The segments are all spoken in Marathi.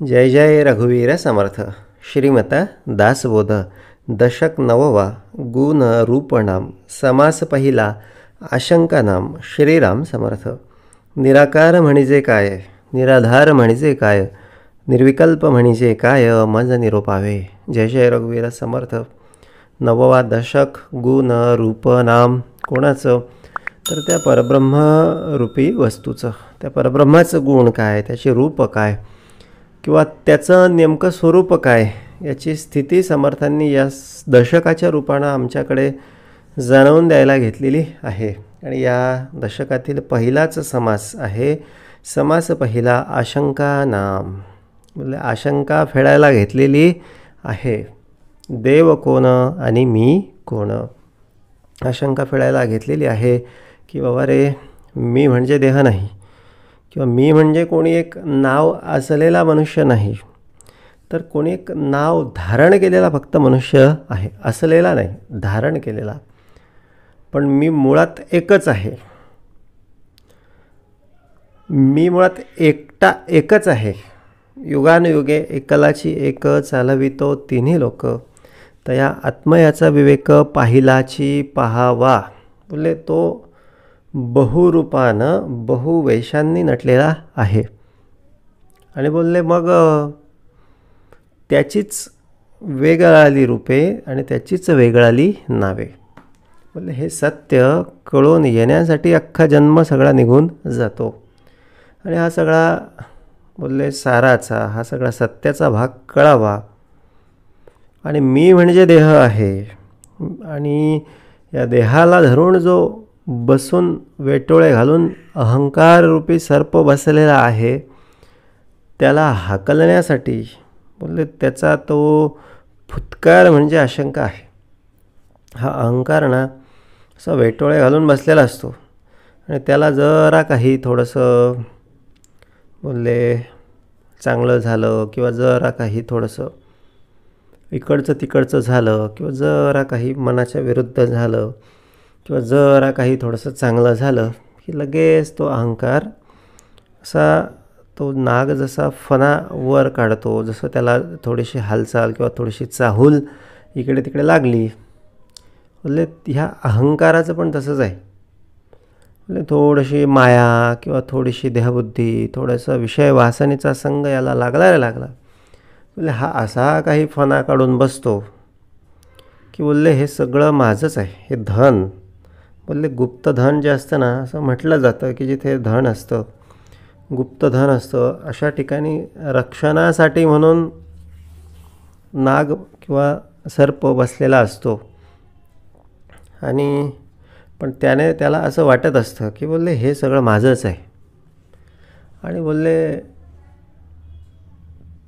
जय जय रघुवीर समर्थ. श्रीमत दासबोध. दशक नववा. गुण रूपनाम. समास पहिला. आशंकानाम. श्रीराम समर्थ. निराकार म्हणजे काय, निराधार म्हणजे काय, निर्विकल्प म्हणजे काय, मज निरोपावे. जय जय रघुवीर समर्थ. नववा दशक. गुण रूपनाम. कोणाचं? तर त्या परब्रह्मरूपी वस्तूचं. त्या परब्रह्माचं गुण काय, त्याचे रूप काय, किंवा त्याचं नेमकं स्वरूप काय, याची स्थिती समर्थांनी या दशकाच्या रूपानं आमच्याकडे जाणवून द्यायला घेतलेली आहे. आणि या दशकातील पहिलाच समास आहे. समास पहिला आशंका नाम. म्हणजे आशंका फेडायला घेतलेली आहे. देव कोण आणि मी कोण, आशंका फेडायला घेतलेली आहे. की बाबा रे, मी म्हणजे देह नाही, किंवा मी म्हणजे कोणी एक नाव असलेला मनुष्य नाही, तर कोणी एक नाव धारण केलेला फक्त मनुष्य आहे. असलेला नाही, धारण केलेला. पण मी मुळात एकच आहे. मी मुळात एकच आहे. युगानुयुगे एकलाची एक चालवितो तिन्ही लोक, तया आत्मयाचा विवेक पाहिलाची पहावा. बोले तो बहुरूपानं बहुवेशांनी नटलेला आहे. आणि बोलले मग त्याचीच वेगळाली रूपे आणि त्याचीच वेगळाली नावे. बोलले हे सत्य कळून येण्यासाठी अख्खा जन्म सगळा निघून जातो. आणि हा सगळा बोलले साराचा, हा सगळा सत्याचा भाग कळावा. आणि मी म्हणजे देह आहे, आणि या देहाला धरून जो बसून वेटोळे घालून अहंकार रूपी सर्प बसलेला आहे, त्याला हाकलण्यासाठी बोलले त्याचा तो फुत्कार म्हणजे आशंका आहे. हा अहंकार ना असा वेटोळे घालून बसलेला असतो, आणि त्याला जरा काही थोडंसं बोलले चांगलं झालं, किंवा जरा काही थोडंसं इकडचं तिकडचं झालं, किंवा जरा काही मनाच्या विरुद्ध झालं, किंवा जरा काही थोडंसं चांगलं झालं, की लगेच तो अहंकार असा, तो नाग जसा फणा वर काढतो, जसं त्याला थोडीशी हालचाल किंवा थोडीशी चाहूल इकडे तिकडे लागली. बोलले ह्या अहंकाराचं पण तसंच आहे. बोलले थोडीशी माया किंवा थोडीशी देहबुद्धी, थोडासा विषय वासनेचा संग याला लागला. बोलले हा असा काही फणा काढून बसतो की बोलले हे सगळं माझंच आहे. हे धन, बोलले गुप्त धन जे असतं ना, असं म्हटलं जातं की जिथे धन असतं, गुप्त धन असतं, अशा ठिकाणी रक्षणासाठी म्हणून नाग किंवा सर्प बसलेला असतो. आणि पण त्याला असं वाटत असतं की बोलले हे सगळं माझंच आहे. आणि बोलले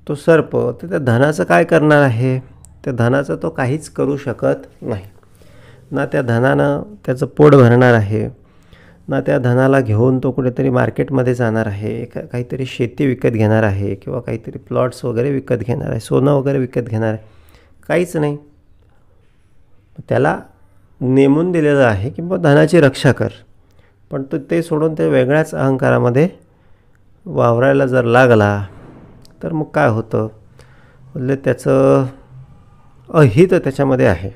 तो सर्प तर त्या धनाचं काय करणार आहे? त्या धनाचं तो काहीच करू शकत नाही. ना त्या धनानं त्याचं पोट भरणार आहे, ना त्या धनाला घेऊन तो कुठेतरी मार्केटमध्ये जाणार आहे, काहीतरी शेती विकत घेणार आहे, किंवा काहीतरी प्लॉट्स वगैरे विकत घेणार आहे, सोनं वगैरे विकत घेणार आहे, काहीच नाही. त्याला नेमून दिलेलं आहे की मग धनाची रक्षा कर. पण तो ते सोडून ते वेगळ्याच अहंकारामध्ये वावरायला जर लागला तर मग काय होतं? बोलले त्याचं अहित त्याच्यामध्ये आहे.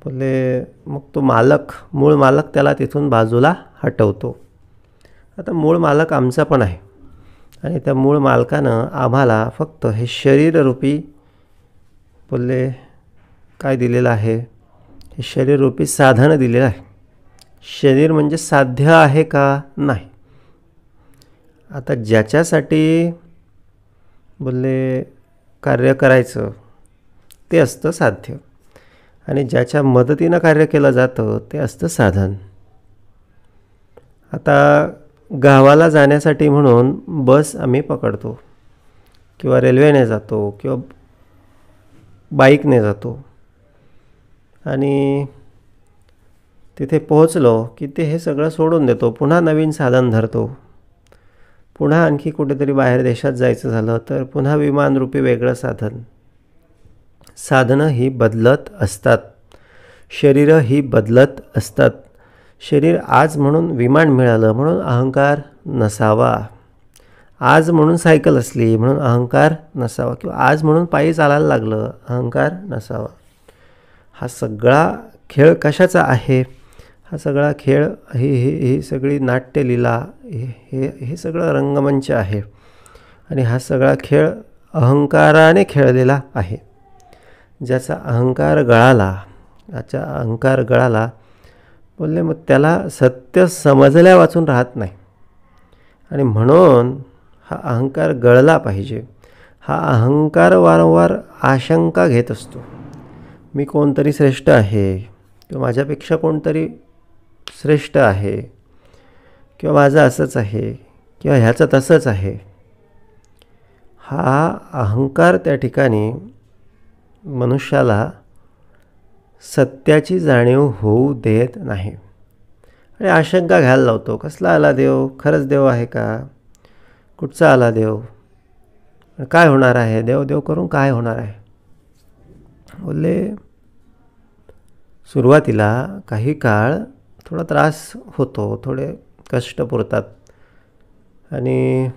बोलले मग तो मूळ मालक त्याला तिथून बाजूला हटवतो. आता मूळ मालक आमचा पण आहे, आणि त्या मूळ मालकानं आम्हाला फक्त हे शरीररूपी बोलले काय दिलेलं आहे? हे शरीररूपी साधन दिलेलं आहे. शरीर म्हणजे साध्य आहे का? नाही. आता ज्याच्यासाठी बोलले कार्य करायचं ते असतं साध्य, आणि ज्याच्या मदतीनं कार्य केलं जातं ते असतं साधन. आता गावाला जाण्यासाठी म्हणून बस आम्ही पकडतो, किंवा रेल्वेने जातो, किंवा बाईकने जातो. आणि तिथे पोहोचलो की ते हे सगळं सोडून देतो, पुन्हा नवीन साधन धरतो. पुन्हा आणखी कुठेतरी बाहेर देशात जायचं झालं तर पुन्हा विमानरूपी वेगळं साधन. साधनं ही बदलत असतात, शरीरं ही बदलत असतात. शरीर आज म्हणून विमान मिळालं म्हणून अहंकार नसावा. आज म्हणून सायकल असली म्हणून अहंकार नसावा, किंवा आज म्हणून पायी चालायला लागलं अहंकार नसावा. हा सगळा खेळ कशाचा आहे? हा सगळा खेळ ही सगळी नाट्यलीला हे सगळं रंगमंच आहे. आणि हा सगळा खेळ अहंकाराने खेळलेला आहे. ज्याचा अहंकार गळाला बोलले मग त्याला सत्य समजल्या वाचून राहत नाही. आणि म्हणून हा अहंकार गळला पाहिजे. हा अहंकार वारंवार आशंका घेत असतो. मी कोणतरी श्रेष्ठ आहे, किंवा माझ्यापेक्षा कोणतरी श्रेष्ठ आहे, किंवा माझं असंच आहे, किंवा ह्याचं तसंच आहे. हा अहंकार त्या ठिकाणी मनुष्याला सत्याची जाणीव होऊ देत नाही. आणि आशंका घ्यायला लावतो. कसला आला देव? खरंच देव आहे का? कुठचा आला देव? काय होणार आहे? देव देव करून काय होणार आहे? बोलले सुरुवातीला काही काळ थोडा त्रास होतो, थोडे कष्ट पुरतात. आणि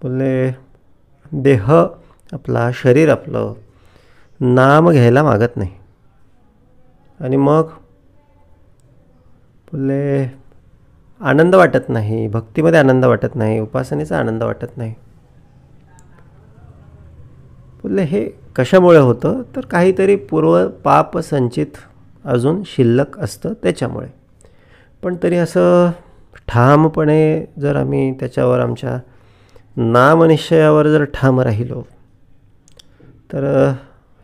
बोलले देह आपला, शरीर आपलं नाम घ्यायला मागत नाही. आणि मग बोलले आनंद वाटत नाही, भक्तीमध्ये आनंद वाटत नाही, उपासनेचा आनंद वाटत नाही. बोलले हे कशामुळे होतं? तर काहीतरी पूर्व पाप संचित अजून शिल्लक असतं त्याच्यामुळे. पण तरी असं ठामपणे जर आम्ही त्याच्यावर आमच्या नामनिश्चयावर जर ठाम राहिलो तर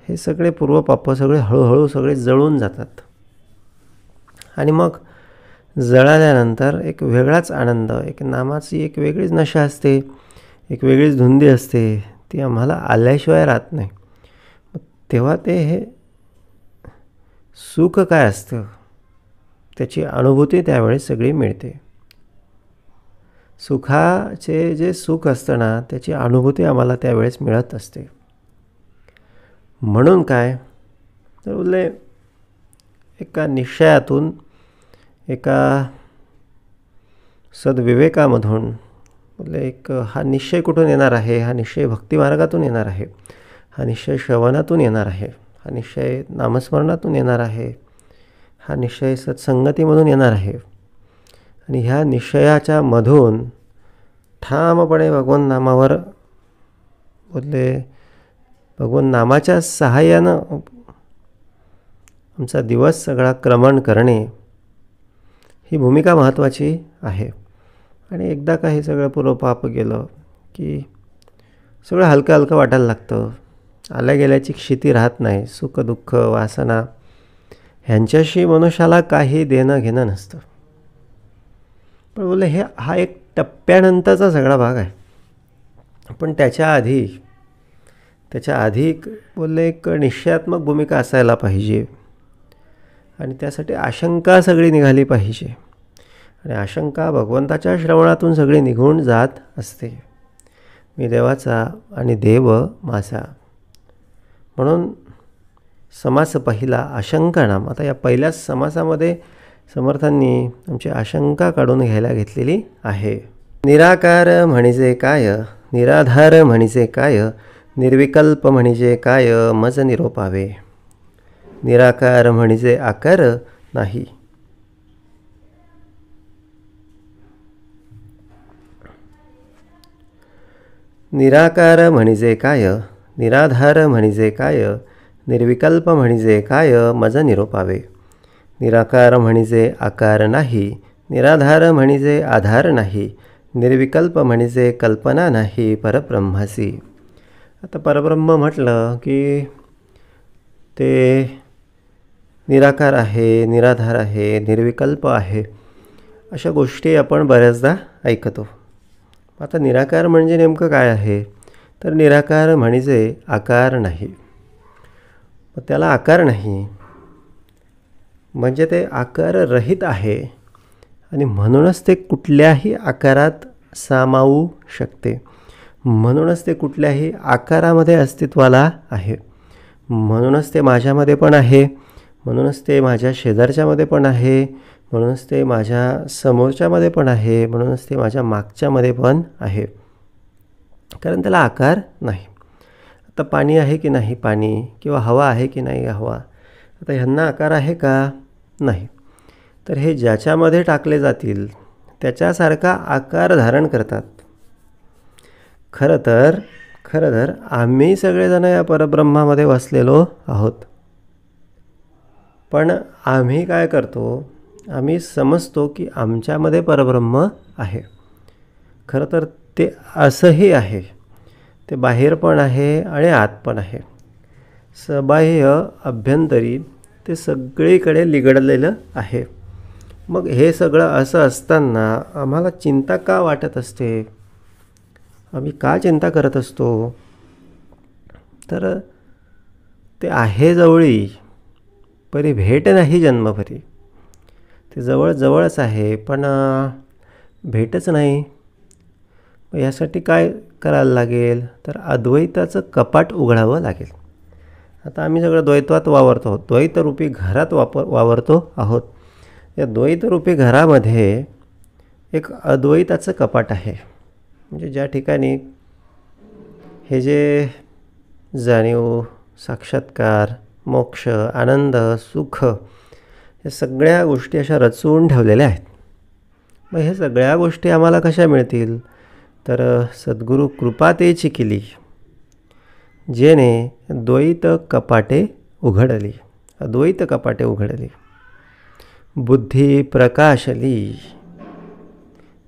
हे सगळे पूर्वपाप सगळे हळूहळू सगळे जळून जातात. आणि मग जळाल्यानंतर एक वेगळाच आनंद, एक नामाची एक वेगळीच नशा असते, एक वेगळीच धुंदी असते, ती आम्हाला आल्याशिवाय राहत नाही. तेव्हा ते हे सुख काय असतं त्याची अनुभूती त्यावेळेस सगळी मिळते. सुखाचे जे सुख असतं ना त्याची अनुभूती आम्हाला त्यावेळेस मिळत असते. म्हणून काय तर बोलले एका निश्चयातून, एका सद्विवेकामधून बोलले एक हा निश्चय कुठून येणार आहे? हा निश्चय भक्तिमार्गातून येणार आहे, हा निश्चय श्रवणातून येणार आहे, हा निश्चय नामस्मरणातून येणार आहे, हा निश्चय सत्संगतीमधून येणार आहे. आणि ह्या निश्चयाच्या मधून ठामपणे भगवान नामावर बोलले भगवान नामाच्या सहाय्यानं आमचा दिवस सगळा क्रमण करणे ही भूमिका महत्त्वाची आहे. आणि एकदा का हे सगळं पूर्वपाप गेलं की सगळं हलकं हलकं वाटायला लागतं. आल्या गेल्याची क्षिती राहत नाही. सुख दुःख वासना ह्यांच्याशी मनुष्याला काही देणं घेणं नसतं. पण बोलले हा एक टप्प्यानंतरचा सगळा भाग आहे. पण त्याच्या आधी बोलले एक निश्चयात्मक भूमिका असायला पाहिजे. आणि त्यासाठी आशंका सगळी निघाली पाहिजे. आणि आशंका भगवंताच्या श्रवणातून सगळी निघून जात असते. मी देवाचा आणि देव माझा. म्हणून समास पहिला आशंका नाम. आता या पहिल्या समासामध्ये समर्थांनी आमची आशंका काढून घ्यायला घेतलेली आहे. निराकार म्हणजे काय? निराधार म्हणजे काय? निर्विकल्प म्हणजे काय? मज निरोपावे. निराकार म्हणजे आकार नाही. निराकार म्हणजे काय? निराधार म्हणजे काय? निर्विकल्प म्हणजे काय? मज निरोपावे. निराकार म्हणजे आकार नाही, निराधार म्हणजे आधार नाही, निर्विकल्प म्हणजे कल्पना नाही परब्रह्मासी. आता परब्रह्म म्हटलं की ते निराकार आहे, निराधार आहे, निर्विकल्प आहे, अशा गोष्टी आपण बऱ्याचदा ऐकतो. आता निराकार म्हणजे नेमकं काय आहे? तर निराकार म्हणजे आकार नाही. त्याला आकार नाही म्हणजे ते आकाररहित आहे. आणि म्हणूनच ते कुठल्याही आकारात सामावू शकते. म्हणूनच ते कुठल्याही आकारामध्ये अस्तित्वाला आहे. म्हणूनच ते माझ्यामध्ये पण आहे, म्हणूनच ते माझ्या शेजारच्यामध्ये पण आहे, म्हणूनच ते माझ्या समोरच्यामध्ये पण आहे, म्हणूनच ते माझ्या मागच्यामध्ये पण आहे, कारण त्याला आकार नाही. आता पाणी आहे की नाही पाणी, किंवा हवा आहे की नाही हवा, आता ह्यांना आकार आहे का? नाही. तर हे ज्याच्यामध्ये टाकले जातील त्याच्यासारखा आकार धारण करतात. खरं तर आम्ही सगळेजण या परब्रह्मामध्ये वसलेलो आहोत. पण आम्ही काय करतो, आम्ही समजतो की आमच्यामध्ये परब्रह्म आहे. खरं तर ते असंही आहे, ते बाहेर पण आहे आणि आत पण आहे. सबाह्य अभ्यंतरी ते सगळीकडे लिगडलेलं आहे. मग हे सगळं असं असताना आम्हाला चिंता का वाटत असते, आम्ही का चिंता करत असतो? तर ते आहे जवळी, परी भेट नाही जन्मभरी. ते जवळच आहे, पण भेटच नाही. मग यासाठी काय करायला लागेल, तर अद्वैताचं कपाट उघडावं लागेल. आता आम्ही सगळं द्वैत्वात वावरतो आहोत, द्वैतरूपी घरात वावरतो आहोत. या द्वैतरूपी घरामध्ये एक अद्वैताचं कपाट आहे. म्हणजे ज्या ठिकाणी हे जे जाणीव, साक्षात्कार, मोक्ष, आनंद, सुख, या सगळ्या गोष्टी अशा रचून ठेवलेल्या आहेत. मग हे सगळ्या गोष्टी आम्हाला कशा मिळतील, तर सद्गुरू कृपा तेची केली, जेने द्वैत कपाटे उघडली, अद्वैत कपाटे उघडली, बुद्धी प्रकाशली.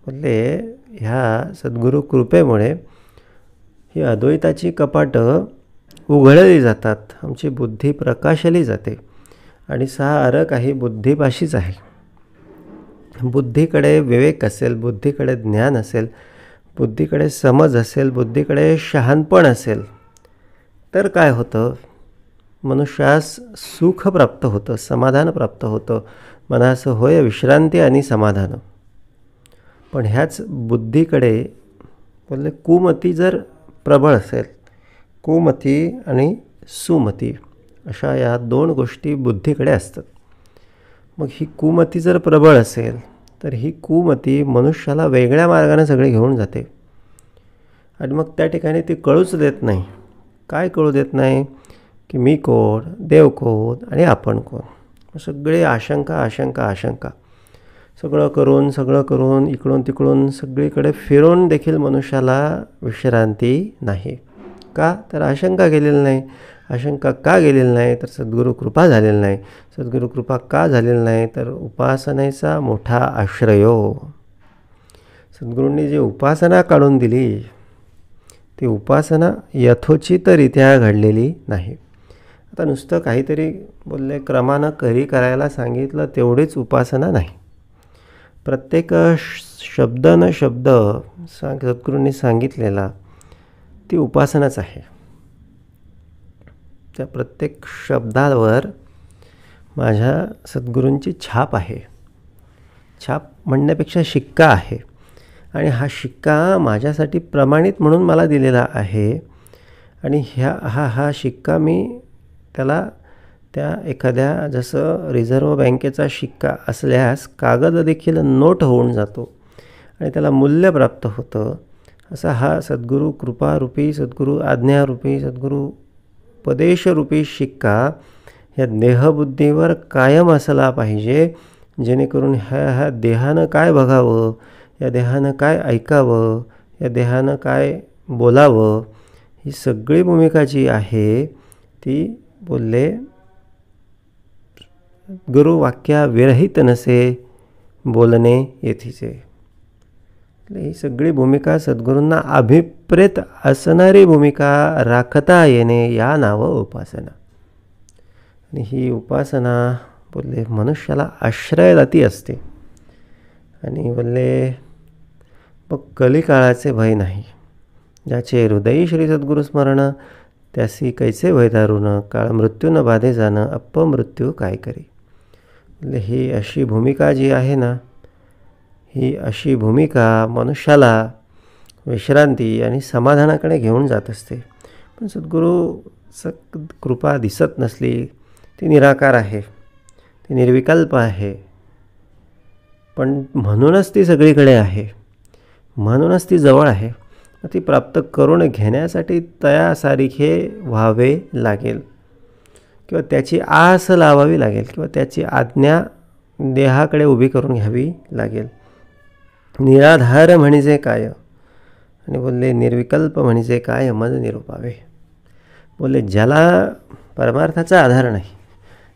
म्हणजे ह्या सद्गुरू कृपेमुळे ही अद्वैताची कपाटं उघडली जातात, आमची बुद्धी प्रकाशली जाते. आणि सारं काही बुद्धीपाशीच आहे. बुद्धीकडे विवेक असेल, बुद्धीकडे ज्ञान असेल, बुद्धीकडे समज असेल, बुद्धीकडे शहाणपण असेल, तर काय होतं, मनुष्यास सुख प्राप्त होतं, समाधान प्राप्त होतं. मनास होय विश्रांती आणि समाधान. पण ह्याच बुद्धीकडे बोलले कुमती जर प्रबळ असेल, कुमती आणि सुमती अशा या दोन गोष्टी बुद्धीकडे असतात. मग ही कुमती जर प्रबळ असेल तर ही कुमती मनुष्याला वेगळ्या मार्गाने सगळे घेऊन जाते. आणि मग त्या ठिकाणी ती कळूच देत नाही. काय कळू देत नाही, की मी कोण, देव कोण आणि आपण कोण. सगळे आशंका आशंका आशंका, सगळं करून इकडून तिकडून सगळीकडे फिरून देखील मनुष्याला विश्रांती नाही. का, तर आशंका गेलेली नाही. आशंका का गेलेली नाही, तर सद्गुरू कृपा झालेली नाही. सद्गुरू कृपा का झालेली नाही, तर उपासनेचा मोठा आश्रयो. सद्गुरूंनी जी उपासना काढून दिली, ती उपासना यथोचितरित्या घडलेली नाही. आता नुसतं काहीतरी बोलले क्रमानं करायला सांगितलं तेवढीच उपासना नाही. प्रत्येक शब्द न शब्द सद्गुरूंनी सांगितलेला ती उपासनाच आहे. त्या प्रत्येक शब्दावर माझ्या सद्गुरूंची छाप आहे. छाप म्हणण्यापेक्षा शिक्का आहे. आणि हा शिक्का माझ्यासाठी प्रमाणित म्हणून मला दिलेला आहे. आणि हा शिक्का मी त्याला त्या एखाद्या जसं रिझर्व्ह बँकेचा शिक्का असल्यास कागद देखील नोट होऊन जातो आणि त्याला मूल्य प्राप्त होतं. असा हा सद्गुरू कृपारूपी, सद्गुरू आज्ञारूपी, सद्गुरू उपदेशरूपी शिक्का ह्या देहबुद्धीवर कायम असला पाहिजे, जेणेकरून ह्या देहानं काय बघावं, या देहानं काय ऐकावं, या देहानं काय बोलावं, ही सगळी भूमिका जी आहे ती बोलले गुरुवाक्या विरहित नसे बोलणे येथीचे. ही सगळी भूमिका सद्गुरूंना अभिप्रेत असणारी भूमिका राखता येणे, या नावं उपासना. आणि ही उपासना बोलले मनुष्याला आश्रयदाती असते. आणि बोलले मग कलिकाळाचे भय नाही. ज्याचे हृदयी श्री सद्गुरू स्मरण, त्यासी कैसे भय दारुण, काळ मृत्यू न बाधे जाणं, अपमृत्यू काय करी. म्हणजे ही अशी भूमिका जी आहे ना, ही अशी भूमिका मनुष्याला विश्रांती आणि समाधानाकडे घेऊन जात असते. पण सद्गुरू कृपा दिसत नसली, ती निराकार आहे, ती निर्विकल्प आहे. पण म्हणूनच ती सगळीकडे आहे, म्हणूनच ती जवळ आहे. ती प्राप्त करून घेण्यासाठी तयासारिखे व्हावे लागेल किंवा त्याची आस लावावी लागेल किंवा त्याची आज्ञा देहाकडे उभी करून घ्यावी लागेल. निराधार म्हणजे काय? आणि बोलले निर्विकल्प म्हणजे काय? मज निरूपावे. बोलले ज्याला परमार्थाचा आधार नाही,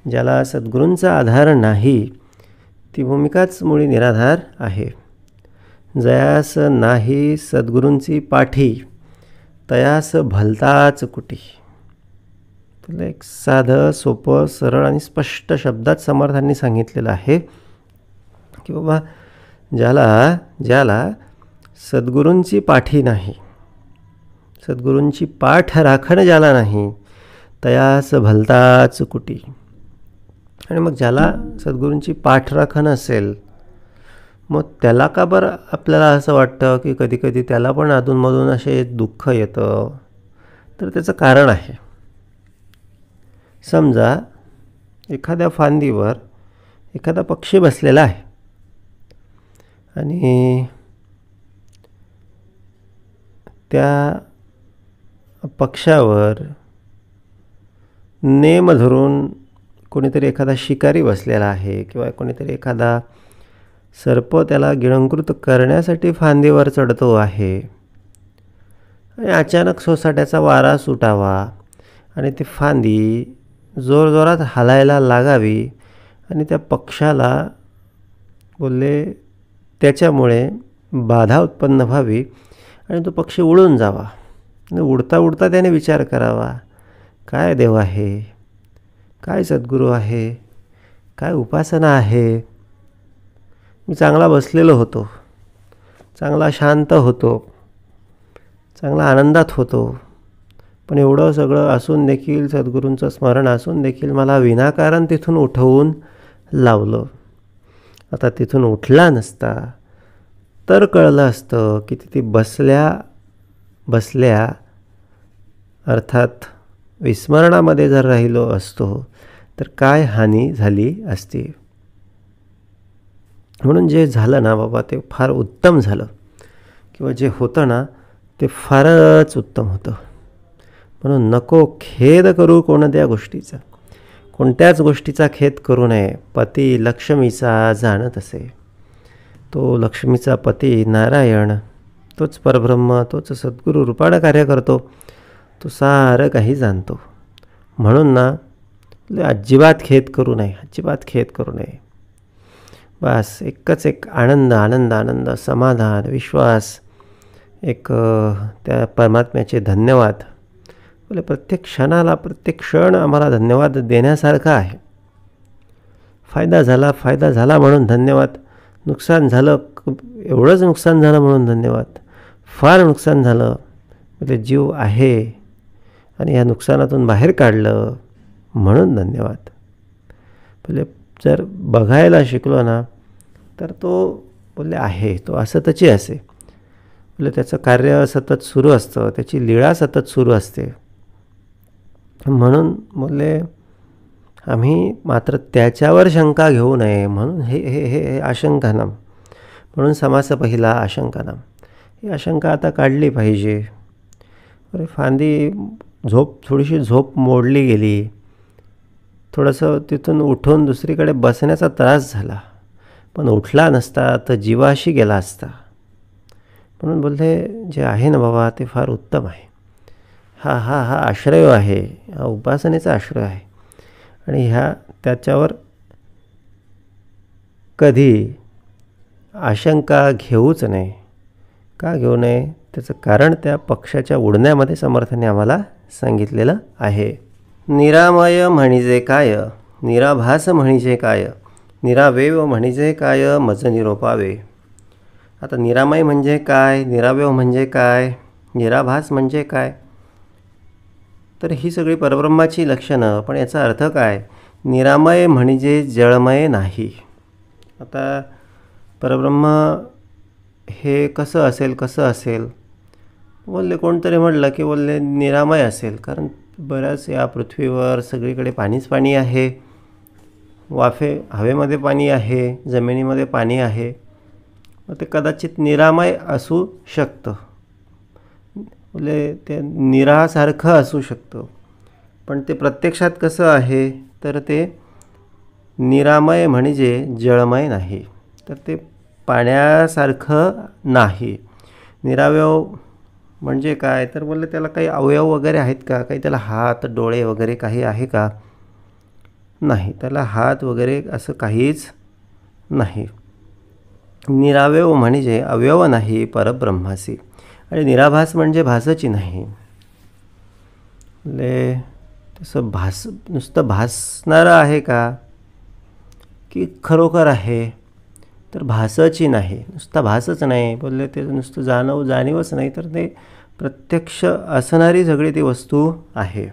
ज्याला सद्गुरूंचा आधार नाही, ती भूमिकाच मुळी निराधार आहे. जयास नाही सद्गुरूंची पाठी, तयास भलताच कुटी. तुला एक साधं सोपं सरळ आणि स्पष्ट शब्दात समर्थांनी सांगितलेलं आहे की बाबा ज्याला सद्गुरूंची पाठी नाही, सद्गुरूंची पाठ राखण ज्याला नाही, तयास भलताच कुटी. आणि मग ज्याला सद्गुरूंची पाठ राखण असेल, मग त्याला का बरं आपल्याला असं वाटतं की कधी कधी त्याला पण अधूनमधून असे दुःख येतं? तर त्याचं कारण आहे. समजा एखाद्या फांदीवर एखादा पक्षी बसलेला आहे आणि त्या पक्षावर नेम धरून कोणीतरी एखादा शिकारी बसलेला आहे किंवा कोणीतरी एखादा सर्प त्याला गिळंकृत करण्यासाठी फांदीवर चढतो आहे. आणि अचानक सोसाट्याचा वारा सुटावा आणि ती फांदी जोरजोरात हलायला लागावी आणि त्या पक्षाला बोलले त्याच्यामुळे बाधा उत्पन्न व्हावी आणि तो पक्षी उडून जावा. आणि उडता उडता त्याने विचार करावा, काय देव आहे, काय सद्गुरू आहे, काय उपासना आहे. मी चांगला बसलेलो होतो, चांगला शांत होतो, चांगला आनंदात होतो, पण एवढं सगळं असून देखील, सद्गुरूंचं स्मरण असून देखील मला विनाकारण तिथून उठवून लावलं. आता तिथून उठला नसता तर कळलं असतं की तिथे बसल्या अर्थात विस्मरणामध्ये जर राहिलो असतो तर काय हानी झाली असती. म्हणून जे झालं ना बाबा ते फार उत्तम झालं, किंवा जे होतं ना ते फारच उत्तम होतं. म्हणून नको खेद करू कोणत्या गोष्टीचा, कोणत्याच गोष्टीचा खेद करू नये. पती लक्ष्मीचा जाणत असे, तो लक्ष्मीचा पती नारायण, तोच परब्रह्म, तोच सद्गुरू रूपानं कार्य करतो, तो सारं काही जाणतो. म्हणून ना अजिबात खेद करू नये, अजिबात खेद करू नये. बस एकच एक आनंद आनंद आनंद, समाधान, विश्वास, एक त्या परमात्म्याचे धन्यवाद. बोले प्रत्येक क्षणाला, प्रत्येक क्षण आम्हाला धन्यवाद देण्यासारखा आहे. फायदा झाला म्हणून धन्यवाद, नुकसान झालं, एवढंच नुकसान झालं म्हणून धन्यवाद, फार नुकसान झालं म्हणजे जीव आहे आणि या नुकसानातून बाहेर काढलं म्हणून धन्यवाद. बोले जर बघायला शिकलो ना तर तो बोलले आहे, तो असतची असे. बोले त्याचं कार्य सतत सुरू असतं, त्याची लीळा सतत सुरू असते. म्हणून बोलले आम्ही मात्र त्याच्यावर शंका घेऊ नये. म्हणून हे हे हे आशंकानाम, म्हणून समास पहिला आशंकानाम. ही आशंका आता काढली पाहिजे. अरे फांदी थोडीशी झोप मोडली गेली, थोडंसं तिथून उठून दुसरीकडे बसण्याचा त्रास झाला, पण उठला नसता तर जीवाशी गेला असता. म्हणून बोलले जे आहे ना बाबा ते फार उत्तम आहे. हा आश्रय आहे, हा उपासनेचा आश्रय आहे. आणि त्याच्यावर कधी आशंका घेऊच नये. का घेऊ नये? त्याचं कारण त्या पक्षाच्या उडण्यामध्ये समर्थाने आम्हाला सांगितलेलं आहे. निरामय म्हणजे काय? निराभास म्हणजे काय? निरावयव म्हणजे काय? मज निरोपावे. आता निरामय म्हणजे काय? निरावयव म्हणजे काय? निराभास म्हणजे काय? तर ही सगळी परब्रह्माची लक्षणं. पण याचा अर्थ काय? निरामय म्हणजे जळमय नाही. आता परब्रह्म हे कसं असेल? बोलले कोणतरी म्हटलं की बोलले निरामय असेल, कारण बऱ्याच या पृथ्वीवर सगळीकडे पाणीच पाणी आहे. हवेमध्ये पाणी आहे, जमिनीमध्ये पाणी आहे, मग ते कदाचित निरामय असू शकतं, म्हणजे ते निरासारखं असू शकतं. पण ते प्रत्यक्षात कसं आहे, तर ते निरामय म्हणजे जळमय नाही, तर ते पाण्यासारखं नाही. निरावयव म्हणजे काय, तर बोलले त्याला काही अवयव वगैरे आहेत का, काही त्याला हात डोळे वगैरे काही आहे का, नाही, त्याला हात वगैरे असं काहीच नाही. निरावयव म्हणजे अवयव नाही परब्रह्मासी, आणि निराभास म्हणजे भासची नाही. म्हणजे तसं नुसतं भासणारं आहे का, की खरोखर आहे, तर भासची नाही, नुसता भासच नाही. बोलले ते नुसतं जाणीवच नाही, तर ते प्रत्यक्ष असणारी सगळी ती वस्तू आहे.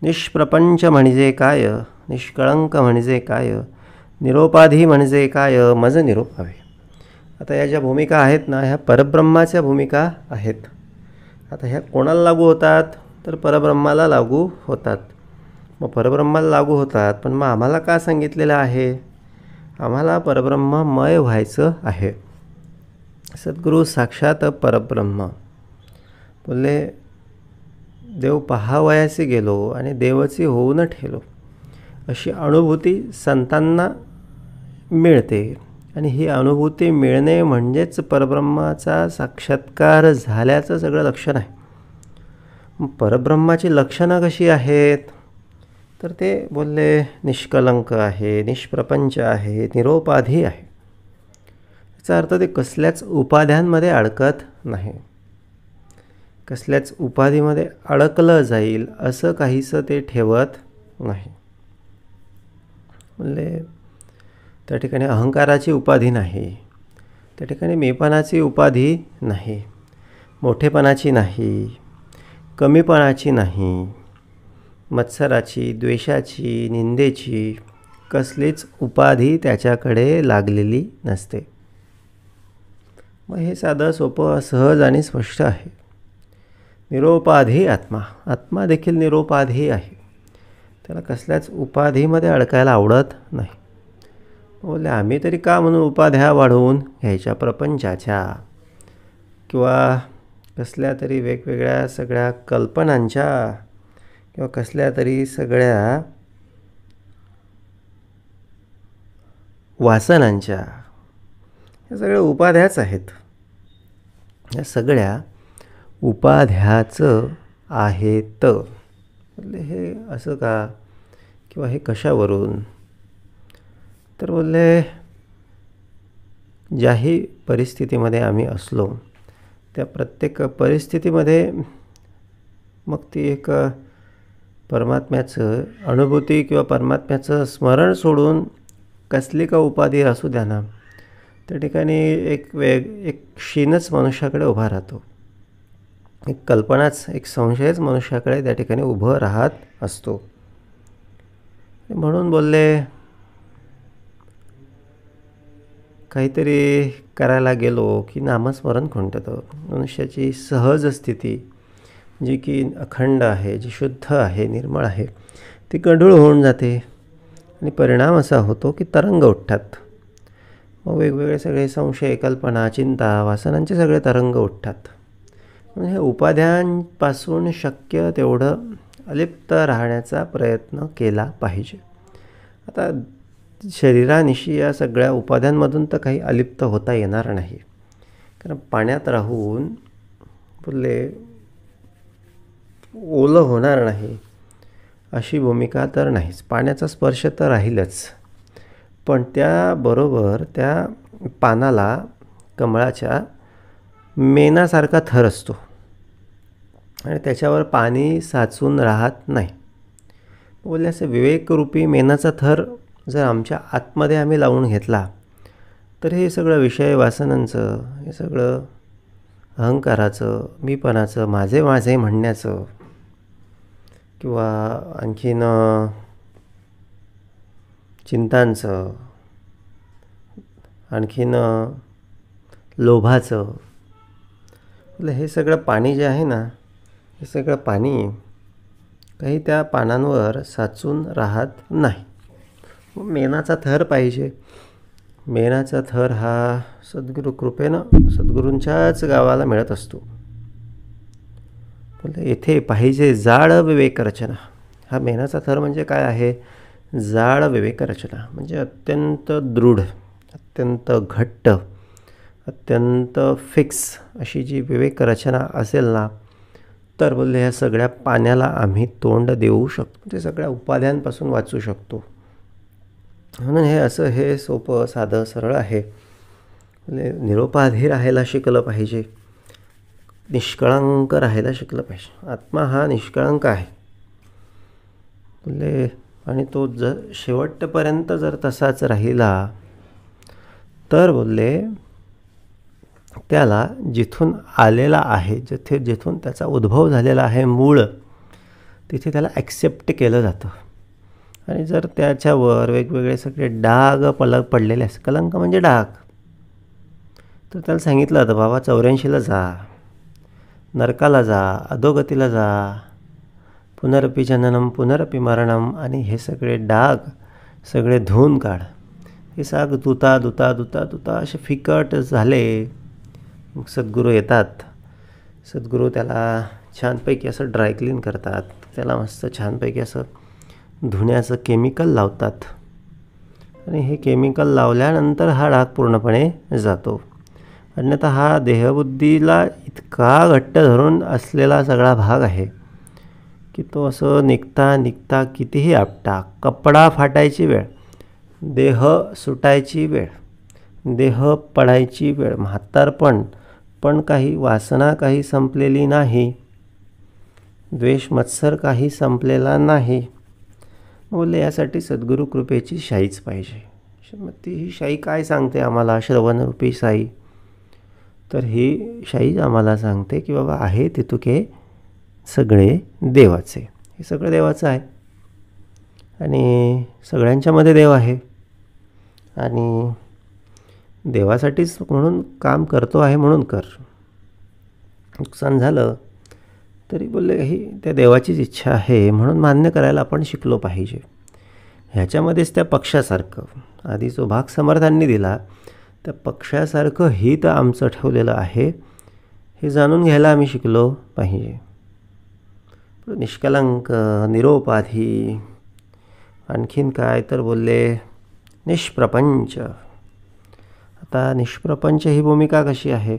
निष्प्रपंच म्हणजे काय, निष्कळंक म्हणजे काय, निरोपाधी म्हणजे काय, मज निरोप हवे. आता या ज्या भूमिका आहेत ना, ह्या परब्रह्माच्या भूमिका आहेत. आता ह्या कोणाला लागू होतात, तर परब्रह्माला लागू होतात. मग परब्रह्माला लागू होतात, पण मग आम्हाला का सांगितलेलं आहे, आम्हाला परब्रह्ममय व्हायचं आहे. सद्गुरू साक्षात परब्रह्म बोलले, देव पहावयासी गेलो आणि देवची होऊन ठेलो, अशी अनुभूती संतांना मिळते. आणि ही अनुभूती मिळणे म्हणजेच परब्रह्माचा साक्षात्कार झाल्याचं सगळं लक्षण आहे. परब्रह्माची लक्षणं कशी आहेत, तर ते बोलले निष्कलंक आहे, निष्प्रपंच आहे, निरोपाधी आहे. याचा अर्थ ते कसल्याच उपाध्यांमध्ये अडकत नाही, कसल्याच उपाधीमध्ये अडकलं जाईल असं काहीसं ते ठेवत नाही. म्हणजे त्या ठिकाणी अहंकाराची उपाधी नाही, त्या ठिकाणी मीपणाची उपाधी नाही, मोठेपणाची नाही, कमीपणाची नाही, मत्सराची, द्वेषाची, निंदेची कसलीच उपाधी त्याच्याकडे लागलेली नसते. मग हे साधं सोपं सहज आणि स्पष्ट आहे. निरोपाधी आत्मा, आत्मा देखील निरोपाधी आहे, त्याला कसल्याच उपाधीमध्ये अडकायला आवडत नाही. बोलले आम्ही तरी का म्हणून उपाध्या वाढवून घ्यायच्या प्रपंचाच्या, किंवा कसल्या तरी वेगवेगळ्या सगळ्या कल्पनांच्या, किंवा कसल्या तरी सगळ्या वासनांच्या. या सगळ्या उपाध्याच आहेत, या सगळ्या उपाध्याच आहेत. बोलले हे असं का, किंवा हे कशावरून, तर बोलले ज्याही परिस्थितीमध्ये आम्ही असलो, त्या प्रत्येक परिस्थितीमध्ये मग ती एक परमात्म्याचं अनुभूती किंवा परमात्म्याचं स्मरण सोडून कसली का उपाधी असू द्या ना, त्या ठिकाणी एक क्षीणच मनुष्याकडे उभा राहतो, एक कल्पनाच, एक संशयच मनुष्याकडे त्या ठिकाणी उभं राहत असतो. म्हणून बोलले काहीतरी करायला गेलो की नामस्मरण खुंटतं. मनुष्याची सहज स्थिती जी की अखंड आहे, जी शुद्ध आहे, निर्मळ आहे, ती गढूळ होऊन जाते, आणि परिणाम असा होतो की तरंग उठतात. मग वेगवेगळे सगळे संशय, कल्पना, चिंता, वासनांचे सगळे तरंग उठतात. म्हणजे उपाध्यांपासून शक्य तेवढं अलिप्त राहण्याचा प्रयत्न केला पाहिजे. आता शरीरानिशी या सगळ्या उपाध्यांमधून तर काही अलिप्त होता येणार नाही, कारण पाण्यात राहून बोलले ओलं होणार नाही अशी भूमिका तर नाहीच, पाण्याचा स्पर्श तर राहीलच. पण त्याबरोबर त्या पानाला कमळाच्या मेणासारखा थर असतो, आणि त्याच्यावर पाणी साचून राहत नाही. बोलले असं विवेकरूपी मेणाचा थर जर आमच्या आतमध्ये आम्ही लावून घेतला, तर हे सगळं विषय वासनांचं, हे सगळं अहंकाराचं, मीपणाचं, माझे माझे म्हणण्याचं, किंवा आणखीन चिंतांचं, आणखीन लोभाचं, म्हणजे हे सगळं पाणी जे आहे ना, हे सगळं पाणी काही त्या पानांवर साचून राहत नाही. मेणाचा थर पाहिजे. मेणाचा थर हा सद्गुरू कृपेनं सद्गुरूंच्याच गावाला मिळत असतो. पण येथे पाहिजे जाड विवेकरचना. हा मेणाचा थर म्हणजे काय आहे? जाड विवेकरचना, म्हणजे अत्यंत दृढ, अत्यंत घट्ट, अत्यंत फिक्स अशी जी विवेकरचना असेल ना, तर बोलले ह्या सगळ्या पाण्याला आम्ही तोंड देऊ शकतो, म्हणजे सगळ्या उपाध्यांपासून वाचू शकतो. म्हणून हे सोपं साधं सरळ आहे. म्हणजे निरोपाधी राहायला शिकलं पाहिजे, निष्कळंक राहायला शिकलं पाहिजे. आत्मा हा निष्कळंक आहे बोलले, आणि तो जर शेवटपर्यंत जर तसाच राहिला तर बोलले त्याला जिथून आलेला आहे, जिथून त्याचा उद्भव झालेला आहे मूळ, तिथे त्याला ॲक्सेप्ट केलं जातं. आणि जर त्याच्यावर वेगवेगळे सगळे डाग पडलेले असतात, कलंक म्हणजे डाग, तर त्याला सांगितलं जातं बाबा 84ला जा, नरकाला जा, अधोगतीला जा, पुनरपि जननम पुनरपि मरणम, आणि हे सगळे डाग सगळे धुवून काढ. हे साग धुता धुता धुता धुता असे फिकट झाले. मग सद्गुरू येतात. सद्गुरू त्याला छानपैकी असं ड्रायक्लीन करतात, त्याला मस्त छानपैकी असं धुण्याचं केमिकल लावतात. आणि हे केमिकल लावल्यानंतर हा डाग पूर्णपणे जातो. अन्यथा हा देहबुद्धीला इतका घट्ट धरून असलेला सगळा भाग आहे की तो असं निघता निघता कितीही आपटा, कपडा फाटायची वेळ, देह सुटायची वेळ, देह पडायची वेळ, म्हातारपण, पण काही वासना काही संपलेली नाही, द्वेष मत्सर काही संपलेला नाही. बोलले यासाठी सद्गुरू कृपेची शाईच पाहिजे. मग ती ही शाई काय सांगते आम्हाला? श्रवणरूपी साई. तर ही शाई आम्हाला सांगते की बाबा आहे तितुके सगळे देवाचे. हे सगळं देवाचं आहे आणि सगळ्यांच्यामध्ये देव आहे आणि देवासाठीच म्हणून काम करतो आहे, म्हणून कर. नुकसान झालं तरी बोलले ही त्या देवाचीच इच्छा आहे म्हणून मान्य करायला आपण शिकलो पाहिजे. ह्याच्यामध्येच त्या पक्षासारखं आधी जो भाग समर्थांनी दिला, त्या पक्षासारखं हित आमचं ठेवलेलं आहे हे जाणून घ्यायला आम्ही शिकलो पाहिजे. निष्कलंक, निरोपाधी, आणखीन काय तर बोलले निष्प्रपंच. आता निष्प्रपंच ही भूमिका कशी आहे?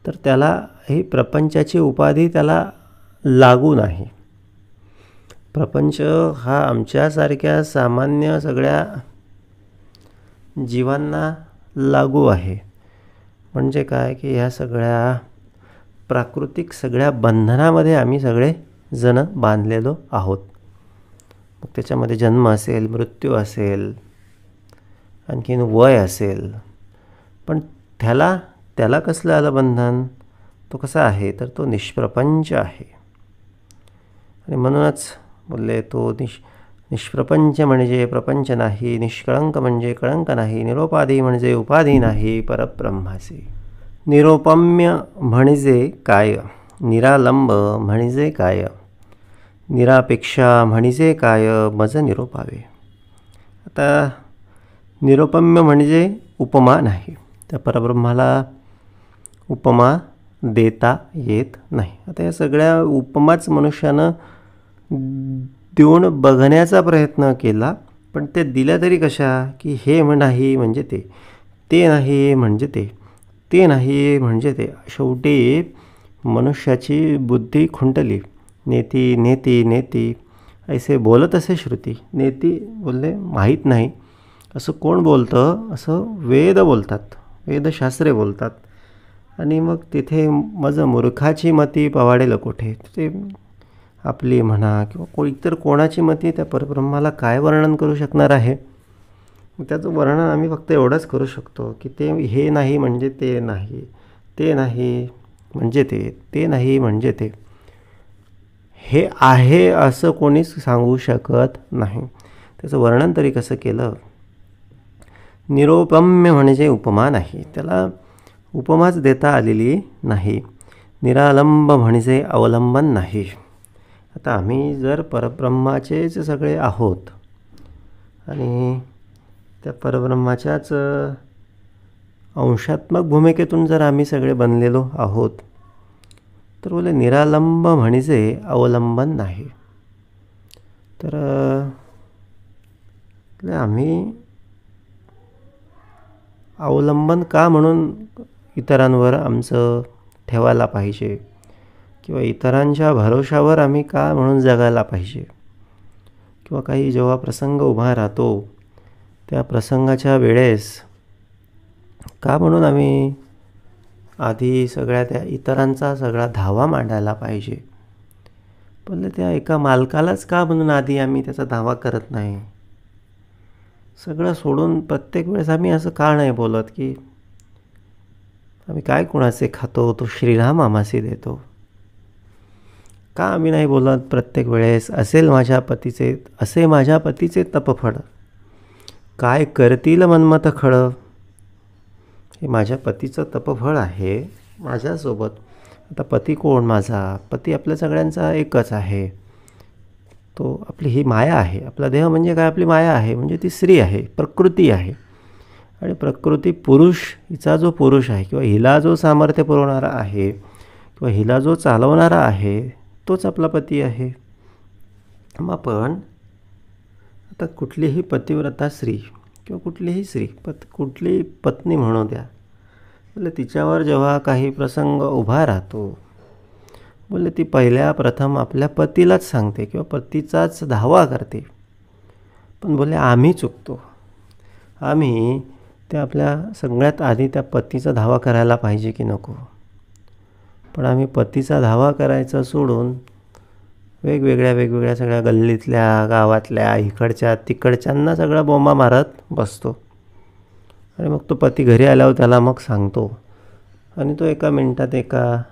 तर त्याला ही प्रपंचाची उपाधी त्याला लागू नाही. प्रपंच हा आमच्यासारख्या सामान्य सगळ्या जीवांना लागू आहे. म्हणजे काय की ह्या सगळ्या प्राकृतिक सगळ्या बंधनामध्ये आम्ही सगळे जण बांधलेलो आहोत. मग त्याच्यामध्ये जन्म असेल, मृत्यू असेल, आणखीन वय असेल, पण त्याला कसलं आलं बंधन? तो कसा आहे? तर तो निष्प्रपंच आहे. आणि म्हणूनच बोलले तो निष्प्रपंच म्हणजे प्रपंच नाही, निष्कळंक म्हणजे कळंक नाही, निरोपाधी म्हणजे उपाधी नाही, परब्रह्माचे. निरोपम्य म्हणजे काय? निरालंब म्हणजे काय? निरापेक्षा म्हणजे काय? मज निरोपावे. आता निरोपम्य म्हणजे उपमा नाही, त्या परब्रह्माला उपमा देता येत नाही. आता या सगळ्या उपमाच मनुष्यानं देऊन बघण्याचा प्रयत्न केला, पण ते दिल्या तरी कशा? की हे नाही म्हणजे ते, ते नाही म्हणजे ते, ते नाही म्हणजे ते. शेवटी मनुष्याची बुद्धी खुंटली. नेती नेती नेती ऐसे बोलत असे श्रुती. नेती बोलले माहीत नाही असं कोण बोलतं? असं वेद बोलतात, वेदशास्त्रे बोलतात. आणि मग तिथे माझं मूर्खाची मती पवाडेल कोठे? ते आपली म्हणा किंवा इतर कोणाची मती त्या परब्रह्माला काय वर्णन करू शकणार आहे? त्याचं वर्णन आम्ही फक्त एवढंच करू शकतो की ते हे नाही म्हणजे ते नाही, ते नाही म्हणजे ते, ते नाही म्हणजे ते. हे आहे असं कोणीच सांगू शकत नाही. त्याचं वर्णन तरी कसं केलं? निरोपम्य म्हणजे उपमा नाही, त्याला उपमाच देता आलेली नाही. निरालंब म्हणजे अवलंबन नाही. आता आम्ही जर परब्रह्माचेच सगळे आहोत आणि त्या परब्रह्माच्याच अंशात्मक भूमिकेतून जर आम्ही सगळे बनलेलो आहोत, तर बोले निरालंब म्हणजे अवलंबन नाही. तर आम्ही अवलंबन का म्हणून इतरांवर आमचं ठेवायला पाहिजे, किंवा इतरांच्या भरोशावर आम्ही का म्हणून जगायला पाहिजे, किंवा काही जेव्हा प्रसंग उभा राहतो त्या प्रसंगाच्या वेळेस का म्हणून आम्ही आधी सगळ्या त्या इतरांचा सगळा धावा मांडायला पाहिजे. पण त्या एका मालकालाच का म्हणून आधी आम्ही त्याचा धावा करत नाही. सगळं सोडून प्रत्येक वेळेस आम्ही असं का नाही बोलत की आम्ही काय कुणाचे खातो तो श्रीराम आम्हासी देतो. का आम्ही नाही बोलत प्रत्येक वेळेस असे माझ्या पतीचे तपफळ, काय करतील मनमत खळ. हे माझ्या पतीचं तपफळ आहे माझ्यासोबत. आता पती कोण? माझा पती आपल्या सगळ्यांचा एकच आहे. तो आपली ही माया आहे. आपला देह म्हणजे काय? आपली माया आहे, म्हणजे ती स्त्री आहे, प्रकृती आहे. आणि प्रकृती पुरुष, हिचा जो पुरुष आहे किंवा हिला जो सामर्थ्य पुरवणारा आहे किंवा हिला जो चालवणारा आहे तोच आपला पती आहे. मग पण आता कुठलीही पतिव्रता स्त्री किंवा कुठलीही स्त्री कुठलीही पत्नी म्हणू द्या, बोले तिच्यावर जेव्हा काही प्रसंग उभा राहतो, बोले ती प्रथम आपल्या पतीलाच सांगते किंवा पतीचाच धावा करते. पण बोले आम्ही चुकतो. आम्ही त्या आपल्या सगळ्यात आधी त्या पतीचा धावा करायला पाहिजे की नको. पण आम्ही पतीचा धावा करायचा सोडून वेगवेगळ्या सगळ्या गल्लीतल्या, गावातल्या, इकडच्या तिकडच्यांना सगळा बोंबा मारत बसतो. आणि मग तो पती घरी आल्यावर त्याला मग सांगतो. आणि तो एका मिनिटात, एका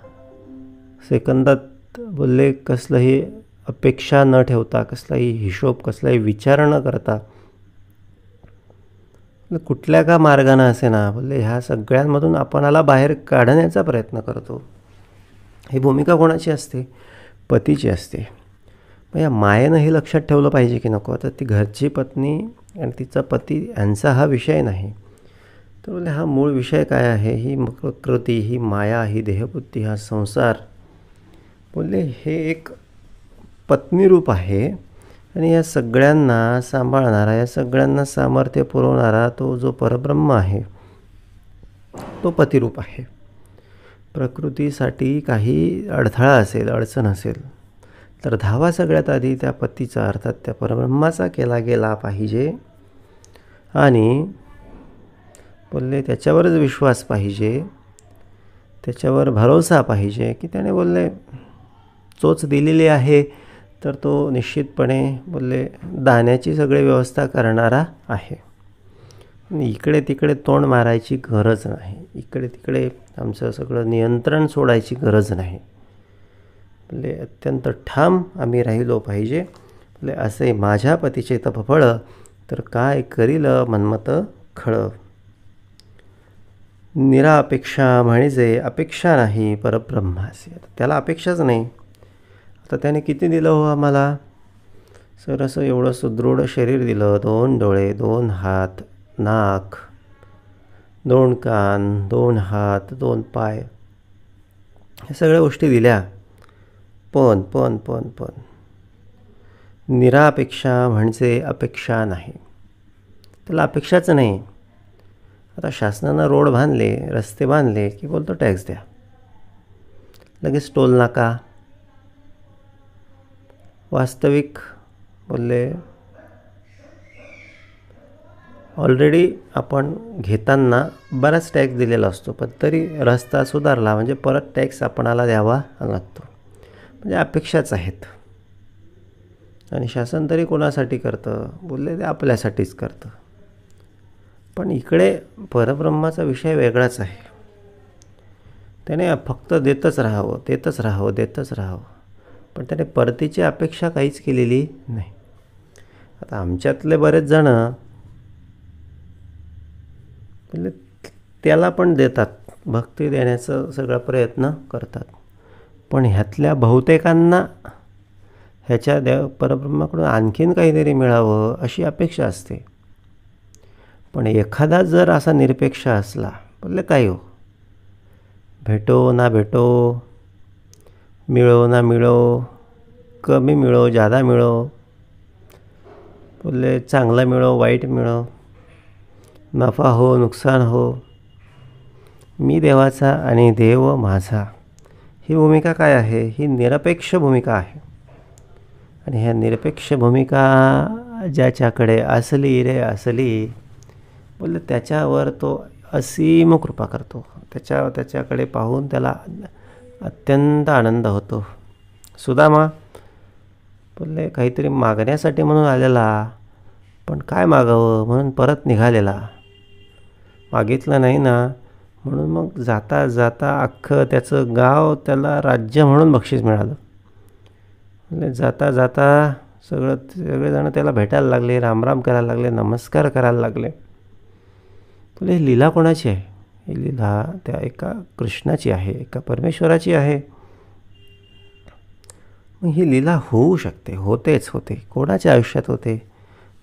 सेकंदात बोलले कसलंही अपेक्षा न ठेवता, कसलाही हिशोब, कसलाही विचार न करता, कुठल्या का मार्गानं असे ना, बोलले ह्या सगळ्यांमधून आपणाला बाहेर काढण्याचा प्रयत्न करतो. ही भूमिका कोणाची असते? पतीची असते. मग या मायेनं हे लक्षात ठेवलं पाहिजे की नको. आता ती घरची पत्नी आणि तिचा पती यांचा हा विषय नाही. तर बोले हा मूळ विषय काय आहे? ही प्रकृती, ही माया, ही देहबुद्धी, हा संसार, बोलले हे एक पत्नीरूप आहे. आणि या सगळ्यांना सांभाळणारा, या सगळ्यांना सामर्थ्य पुरवणारा तो जो परब्रह्म आहे तो पतिरूप आहे. प्रकृतीसाठी काही अडथळा असेल, अडचण असेल, तर धावा सगळ्यात आधी त्या पतीचा, अर्थात त्या परब्रह्माचा केला गेला पाहिजे. आणि बोलले त्याच्यावरच विश्वास पाहिजे, त्याच्यावर भरोसा पाहिजे की त्याने बोलले चोच दिलेली आहे तर तो निश्चितपणे बोलले दाण्याची सगळी व्यवस्था करणारा आहे. इकडे तिकडे तोंड मारायची गरज नाही, इकडे तिकडे आमचं सगळं नियंत्रण सोडायची गरज नाही. बोलले अत्यंत ठाम आम्ही राहिलो पाहिजे. बोलले असे माझ्या पतीचे तपफळ, तर काय करील मनमत खळ. निरापेक्षा म्हणजे अपेक्षा नाही परब्रह्मासी. त्याला अपेक्षाच नाही. आता त्याने किती दिलं हो आम्हाला? असं एवढं सुदृढ शरीर दिलं, 2 डोळे, 2 हात, नाक, 2 कान, 2 हात, 2 पाय, हे सगळ्या गोष्टी दिल्या. पण निरापेक्षा म्हणजे अपेक्षा नाही. त्याला अपेक्षाच नाही. आता शासनानं रोड बांधले, रस्ते बांधले की बोलतो टॅक्स द्या, लगेच टोल नाका. वास्तविक बोलले ऑलरेडी आपण घेताना बराच टॅक्स दिलेला असतो, पण तरी रस्ता सुधारला म्हणजे परत टॅक्स आपणाला द्यावा लागतो. म्हणजे अपेक्षाच आहेत. आणि शासन तरी कोणासाठी करतं? बोलले ते आपल्यासाठीच करतं. पण इकडे परब्रह्माचा विषय वेगळाच आहे. त्याने फक्त देतच राहावं. पण त्याने परतीची अपेक्षा काहीच केलेली नाही. आता आमच्यातले बरेच जण म्हणजे त्याला पण देतात, भक्ती देण्याचा सगळा प्रयत्न करतात. पण ह्यातल्या बहुतेकांना ह्याच्या परब्रह्माकडून आणखीन काहीतरी मिळावं अशी अपेक्षा असते. पण एखादा जर असा निरपेक्ष असला, बोलले काय हो, भेटो ना भेटो, मिळो ना मिळो, कमी मिळो जादा मिळो, बोलले चांगला मिळो वाईट मिळो, नफा हो नुकसान हो, मी देवाचा आणि देव माझा, ही भूमिका काय आहे? ही निरपेक्ष भूमिका आहे. आणि ह्या निरपेक्ष भूमिका ज्याच्याकडे असली रे असली, बोलले त्याच्यावर तो असीम कृपा करतो. त्याच्याकडे पाहून त्याला अत्यंत आनंद होतो. सुदामा बोलले काहीतरी मागण्यासाठी म्हणून आलेला, पण काय मागावं म्हणून परत निघालेला. मागितलं नाही ना, म्हणून मग जाता जाता अख्खं त्याचं गाव त्याला राज्य म्हणून बक्षीस मिळालं. म्हणजे जाता जाता सगळेजण त्याला भेटायला लागले, रामराम करायला लागले, नमस्कार करायला लागले. बोले ही लीला कोणाची आहे? ही लीला त्या एका कृष्णाची आहे, एका परमेश्वराची आहे. मग ही लीला होऊ शकते, होतेच होते. कोणाच्या आयुष्यात होते?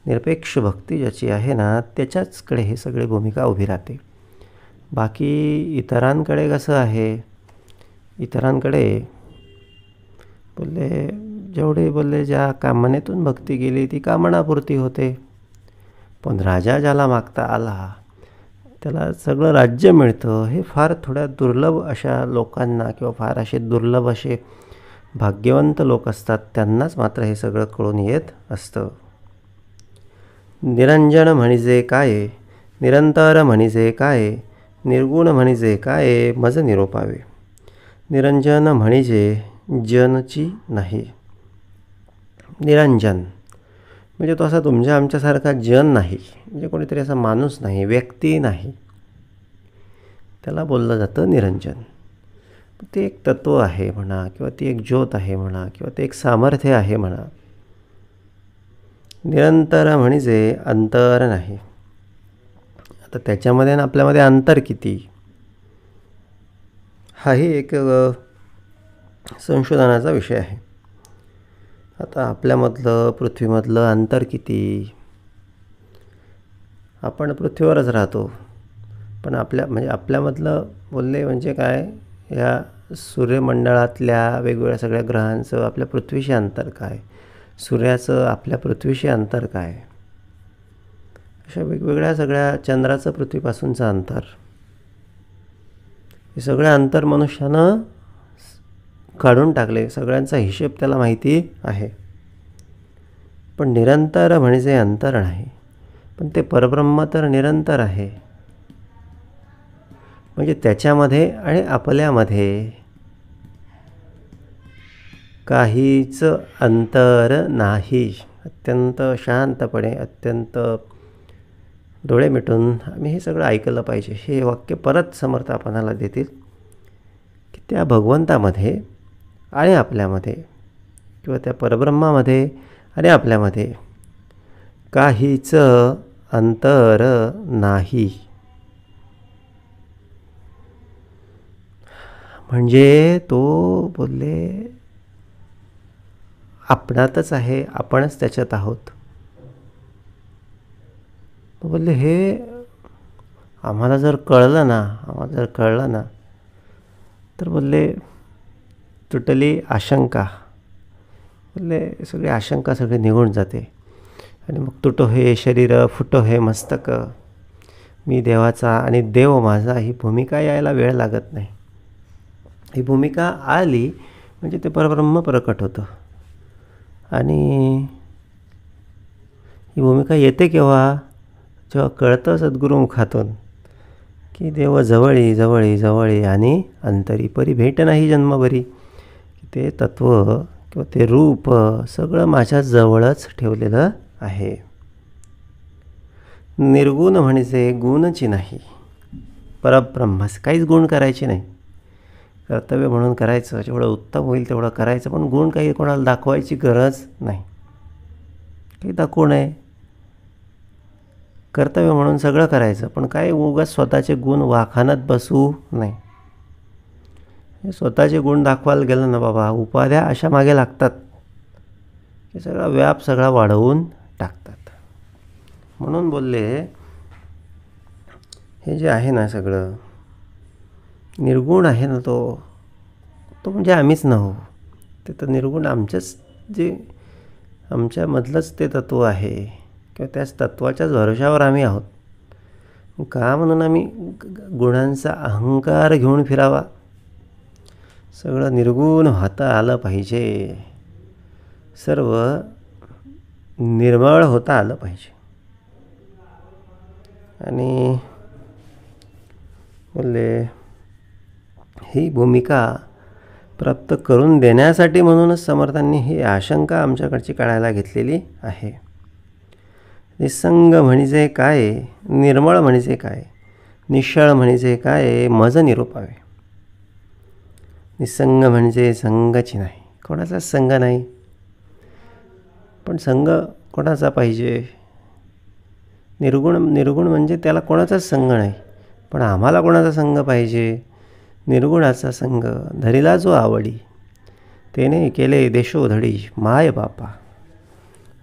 निरपेक्ष भक्ती ज्याची आहे ना, त्याच्याचकडे हे सगळे भूमिका उभी राहते. बाकी इतरांकडे कसं आहे? इतरांकडे बोलले जेवढे बोलले ज्या कामनेतून भक्ती केली ती कामनापूर्ती होते. पण राजा ज्याला मागता आला त्याला सगळं राज्य मिळतं. हे फार थोड्या दुर्लभ अशा लोकांना किंवा फार असे दुर्लभ असे भाग्यवंत लोक असतात, त्यांनाच मात्र हे सगळं कळून येत असतं. निरंजन म्हणजे काय, निरंतर म्हणजे काय, निर्गुण म्हणजे काय, मज निरोपावे. निरंजन म्हणजे जनची नाही. निरंजन म्हणजे तो असा तुमच्या आमच्यासारखा जन नाही, म्हणजे कोणीतरी असा माणूस नाही, व्यक्ती नाही. त्याला बोललं जातं निरंजन. ते एक तत्व आहे म्हणा, किंवा ती एक ज्योत आहे म्हणा, किंवा ते एक सामर्थ्य आहे म्हणा. निरंतर म्हणजे अंतर नाही. आता त्याच्यामध्ये आणि आपल्यामध्ये अंतर किती, हाही एक संशोधनाचा विषय आहे. आता आपल्यामधलं पृथ्वीमधलं अंतर किती? आपण पृथ्वीवरच राहतो, पण आपल्यामधलं बोलले म्हणजे काय, या सूर्यमंडळातल्या वेगवेगळ्या सगळ्या ग्रहांचं आपल्या पृथ्वीशी अंतर काय, सूर्याचं आपल्या पृथ्वीशी अंतर काय, अशा वेगवेगळ्या सगळ्या, चंद्राचं पृथ्वीपासूनचं अंतर, हे सगळं अंतर मनुष्यानं काढून टाकले. सगळ्यांचा हिशेब त्याला माहिती आहे. पण निरंतर म्हणजे अंतर नाही. पण ते परब्रह्म तर निरंतर आहे. म्हणजे त्याच्यामध्ये आणि आपल्यामध्ये काहीच अंतर नाही. अत्यंत शांतपणे, अत्यंत डोळे मिटून आम्ही हे सगळं ऐकलं पाहिजे. हे वाक्य परत समर्थ आपणाला देतील की त्या भगवंतामध्ये आणि आपल्यामध्ये, किंवा त्या परब्रह्मामध्ये आणि आपल्यामध्ये काहीच अंतर नाही. म्हणजे तो बोलले आपणातच आहे, आपणच त्याच्यात आहोत. बोलले हे आम्हाला जर कळलं ना, तर बोलले तुटली आशंका, बोलले सगळी आशंका सगळी निघून जाते. आणि मग तुटो हे शरीर, फुटो हे मस्तक, मी देवाचा आणि देव माझा, ही भूमिका यायला वेळ लागत नाही. ही भूमिका आली म्हणजे ते परब्रह्म प्रकट होतं. आणि ही भूमिका येते केव्हा? जेव्हा कळतं सद्गुरुमुखातून की देव जवळी जवळी जवळी आणि अंतरी परी भेट नाही जन्मभरी. ते तत्व किंवा ते रूप सगळं माझ्या जवळच ठेवलेलं आहे. निर्गुण म्हणजे गुणची नाही. परब्रह्मच काहीच गुण करायचे नाही. कर्तव्य म्हणून करायचं, जेवढं उत्तम होईल तेवढं करायचं, पण गुण काही कोणाला दाखवायची गरज नाही. काही दाखवू नये. कर्तव्य म्हणून सगळं करायचं, पण काही उगाच स्वतःचे गुण वाखाणत बसू नये. स्वतःचे गुण दाखवायला गेलं ना बाबा, उपाध्या अशा मागे लागतात हे सगळा व्याप सगळा वाढवून टाकतात. म्हणून बोलले हे जे आहे ना सगळं निर्गुण आहे ना, तो म्हणजे आम्हीच नव्हो. ते तर निर्गुण आमच्याच जे आमच्यामधलंच ते तत्त्व आहे किंवा त्याच तत्त्वाच्याच भरोशावर आम्ही आहोत. का म्हणून आम्ही गुणांचा अहंकार घेऊन फिरावा? सगळं निर्गुण होता आलं पाहिजे, सर्व निर्मळ होता आलं पाहिजे. आणि बोलले ही भूमिका प्राप्त करून देण्यासाठी म्हणूनच समर्थांनी ही आशंका आमच्याकडची काढायला घेतलेली आहे. निसंग म्हणजे काय, निर्मळ म्हणजे काय, निश्चळ म्हणजे काय, मज निरूपावे. निसंग म्हणजे संगची नाही, कोणाचाच संग नाही. पण संग कोणाचा पाहिजे? निर्गुण म्हणजे त्याला कोणाचाच संग नाही, पण आम्हाला कोणाचा संग पाहिजे? निर्गुणाचा संग धरिला जो आवडी, तेने केले देशोधडी माय बापा.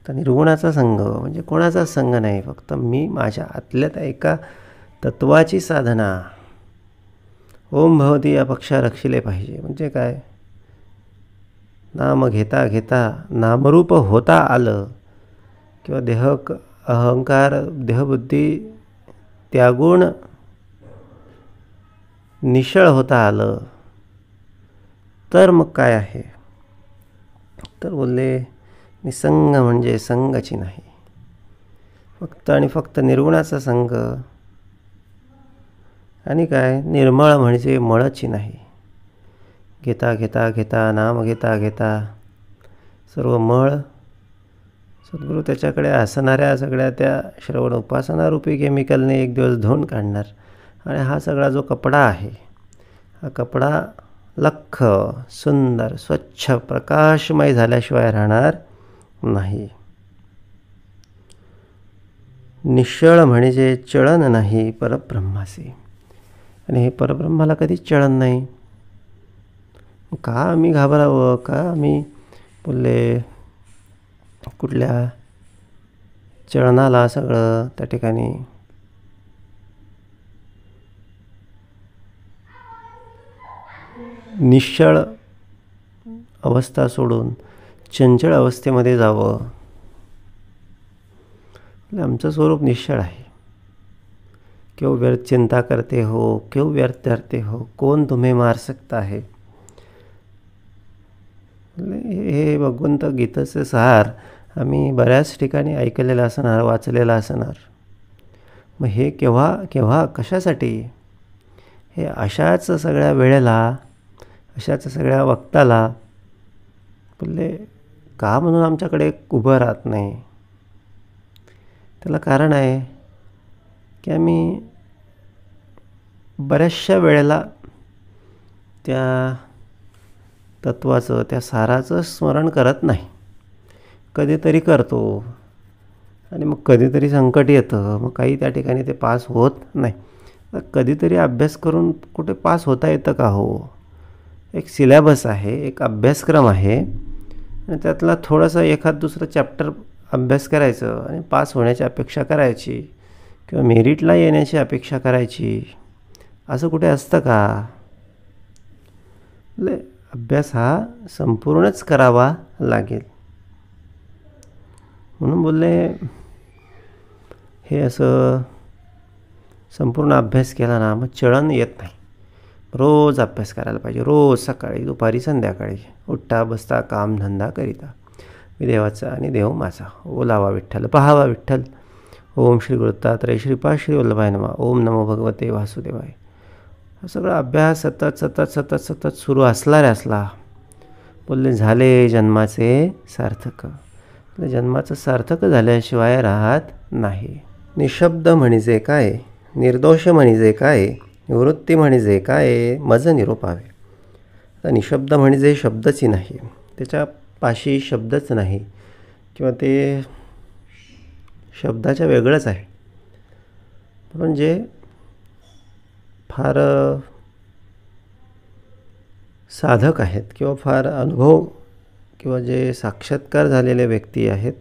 तर निर्गुणाचा संग म्हणजे कोणाचाच संग नाही, फक्त मी माझ्या आतल्या त्या एका तत्वाची साधना. ओम भवती या पक्षा रक्षिले पाहिजे. म्हणजे काय? नाम घेता घेता नामरूप होता आलं किंवा अहंकार देहबुद्धी त्यागुण निश्चळ होता आलं तर मग काय आहे? तर बोलले निसंग म्हणजे संगची नाही, फक्त आणि फक्त निर्गुणाचा संग. आणि काय? निर्मळ म्हणजे मळची नाही. घेता घेता घेता नाम घेता घेता सर्व मळ सद्गुरू त्याच्याकडे असणाऱ्या सगळ्या त्या श्रवण उपासनारूपी केमिकलने एक दिवस धुवून काढणार. आणि हा सगळा जो कपडा आहे, हा कपडा लख्ख सुंदर स्वच्छ प्रकाशमय झाल्याशिवाय राहणार नाही. निश्चळ म्हणजे चळन नाही परब्रह्माचे. आणि हे परब्रह्माला कधीच चळन नाही. का आम्ही घाबरावं? का आम्ही बोलले कुठल्या चळनाला सगळं त्या ठिकाणी निश्चळ अवस्था सोडून चंचळ अवस्थेमध्ये जावं? आमचं स्वरूप निश्चळ आहे. क्यों व्यर्थ चिंता करते हो, क्यों व्यर्थ डरते हो, कौन तुम्हें मार सकता है. हे भगवंत गीतेचे सार आम्ही बऱ्याच ठिकाणी ऐकलेलं असणार, वाचलेलं असणार. मग हे केव्हा केव्हा कशासाठी? हे अशाच सगळ्या वेळेला, अशाच सगळ्या वक्ताला बोलले का म्हणून आमच्याकडे उभं राहत नाही? त्याला कारण आहे की आम्ही बऱ्याचशा वेळेला त्या तत्वाचं, त्या साराचं स्मरण करत नाही. कधीतरी करतो आणि मग कधीतरी संकट येतं, मग काही त्या ठिकाणी ते पास होत नाही. कधीतरी अभ्यास करून कुठे पास होता येतं का हो? एक सिलेबस आहे, एक अभ्यासक्रम आहे आणि त्यातला थोडासा एखाद दुसरं चॅप्टर अभ्यास करायचं आणि पास होण्याची अपेक्षा करायची किंवा मेरिटला येण्याची अपेक्षा करायची. असं कुठे असतं का? अभ्यास हा संपूर्णच करावा लागेल. म्हणून बोलले हे असं संपूर्ण अभ्यास केला ना मग चळण येत नाही. रोज अभ्यास करायला पाहिजे, रोज सकाळी दुपारी संध्याकाळी उठता बसता कामधंदा करिता मी देवाचा आणि देव माझा. ओलावा विठ्ठल पहावा विठ्ठल. ओम श्री गुरुदत्तात्रय श्रीपाद श्री वल्लभाय नमः. ओम नमो भगवते वासुदेवाय. हा सगळा अभ्यास सतत सतत सतत सतत सुरू असला बोलले झाले जन्माचे सार्थक. जन्माचं सार्थक झाल्याशिवाय राहत नाही. निशब्द म्हणजे काय, निर्दोष म्हणजे काय, निवृत्ती म्हणजे काय, मज निरूपावे. आता निशब्द म्हणजे शब्दची नाही, त्याच्या पाशी शब्दच नाही किंवा ते शब्दाच्या वेगळंच आहे. म्हणजे फार साधक आहेत किंवा फार अनुभव किंवा जे साक्षात्कार झालेले व्यक्ती आहेत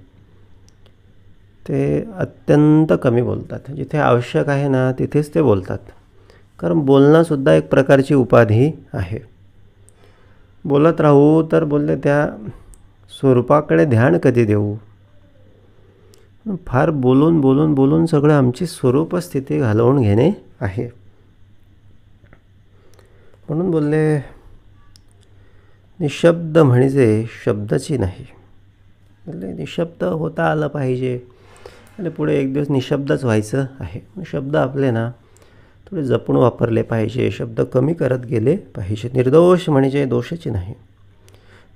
ते अत्यंत कमी बोलतात. जिथे आवश्यक आहे ना तिथेच ते बोलतात. कारण बोलणंसुद्धा एक प्रकारची उपाधी आहे. बोलत राहू तर बोलले त्या स्वरूपाकडे ध्यान कधी देऊ. फार बोलून बोलून बोलून सगळं आमची स्वरूप स्थिती घालवून घेणे आहे. म्हणून बोलले निशब्द म्हणजे शब्दाची नाही. बोलले निशब्द होता आलं पाहिजे आणि पुढे एक दिवस निशब्दच व्हायचं आहे. शब्द आपले ना थोडे जपून वापरले पाहिजे. शब्द कमी करत गेले पाहिजे. निर्दोष म्हणजे दोषाची नाही.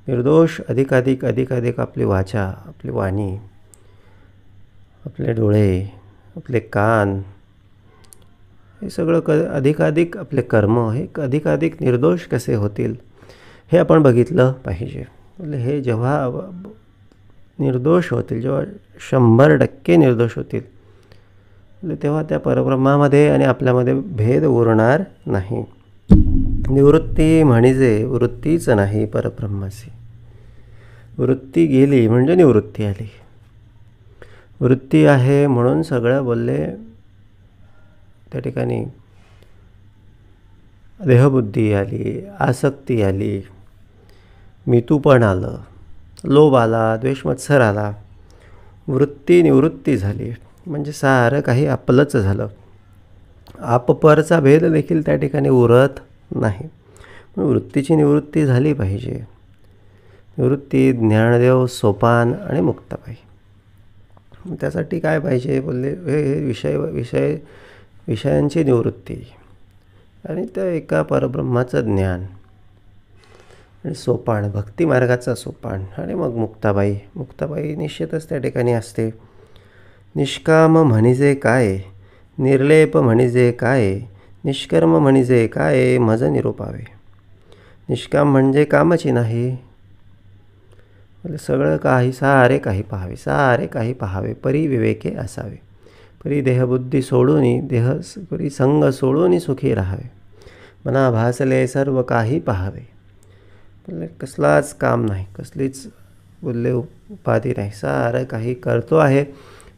निर्दोष अधिकाधिक अधिकाधिक आपली वाचा, आपली वाणी, आपले डोळे, आपले कान, हे सगळं अधिकाधिक आपले कर्म हे अधिकाधिक निर्दोष कसे होतील हे आपण बघितलं पाहिजे. म्हणजे हे जेव्हा निर्दोष होतील, जेव्हा 100% निर्दोष होतील, तेव्हा त्या परब्रह्मामध्ये आणि आपल्यामध्ये भेद उरणार नाही. निवृत्ती म्हणजे वृत्तीच नाही परब्रह्माची. वृत्ती गेली म्हणजे निवृत्ती आली. वृत्ती आहे म्हणून सगळं बोलले त्या ठिकाणी देहबुद्धी आली, आसक्ती आली, मितूपण आलं, लोभ आला, द्वेषमत्सर आला. वृत्ती निवृत्ती झाली म्हणजे सारं काही आपलंच झालं. आपपरचा भेद देखील त्या ठिकाणी उरत नाही. वृत्तीची निवृत्ती झाली पाहिजे. निवृत्ती, ज्ञानदेव, सोपान आणि मुक्ताबाई. त्यासाठी काय पाहिजे बोलले हे विषयांची निवृत्ती आणि त्या एका परब्रह्माचं ज्ञान आणि सोपान, भक्तिमार्गाचा सोपान आणि मग मुक्ताबाई. मुक्ताबाई निश्चितच त्या ठिकाणी असते. निष्काम म्हणजे काय, निर्लेप म्हणजे काय, निष्कर्म म्हणजे काय, मज निरूपावे. निष्काम म्हणजे कामाची नाही. सगळं काही सारे काही पाहावे, सारे काही पाहावे, परी विवेके असावे. परी देहबुद्धी सोडून, परी संग सोडून सुखी राहावे. मना भासले सर्व काही पाहावे. बोलले कसलाच काम नाही, कसलीच बोलले उपाधी नाही. सारं काही करतो आहे,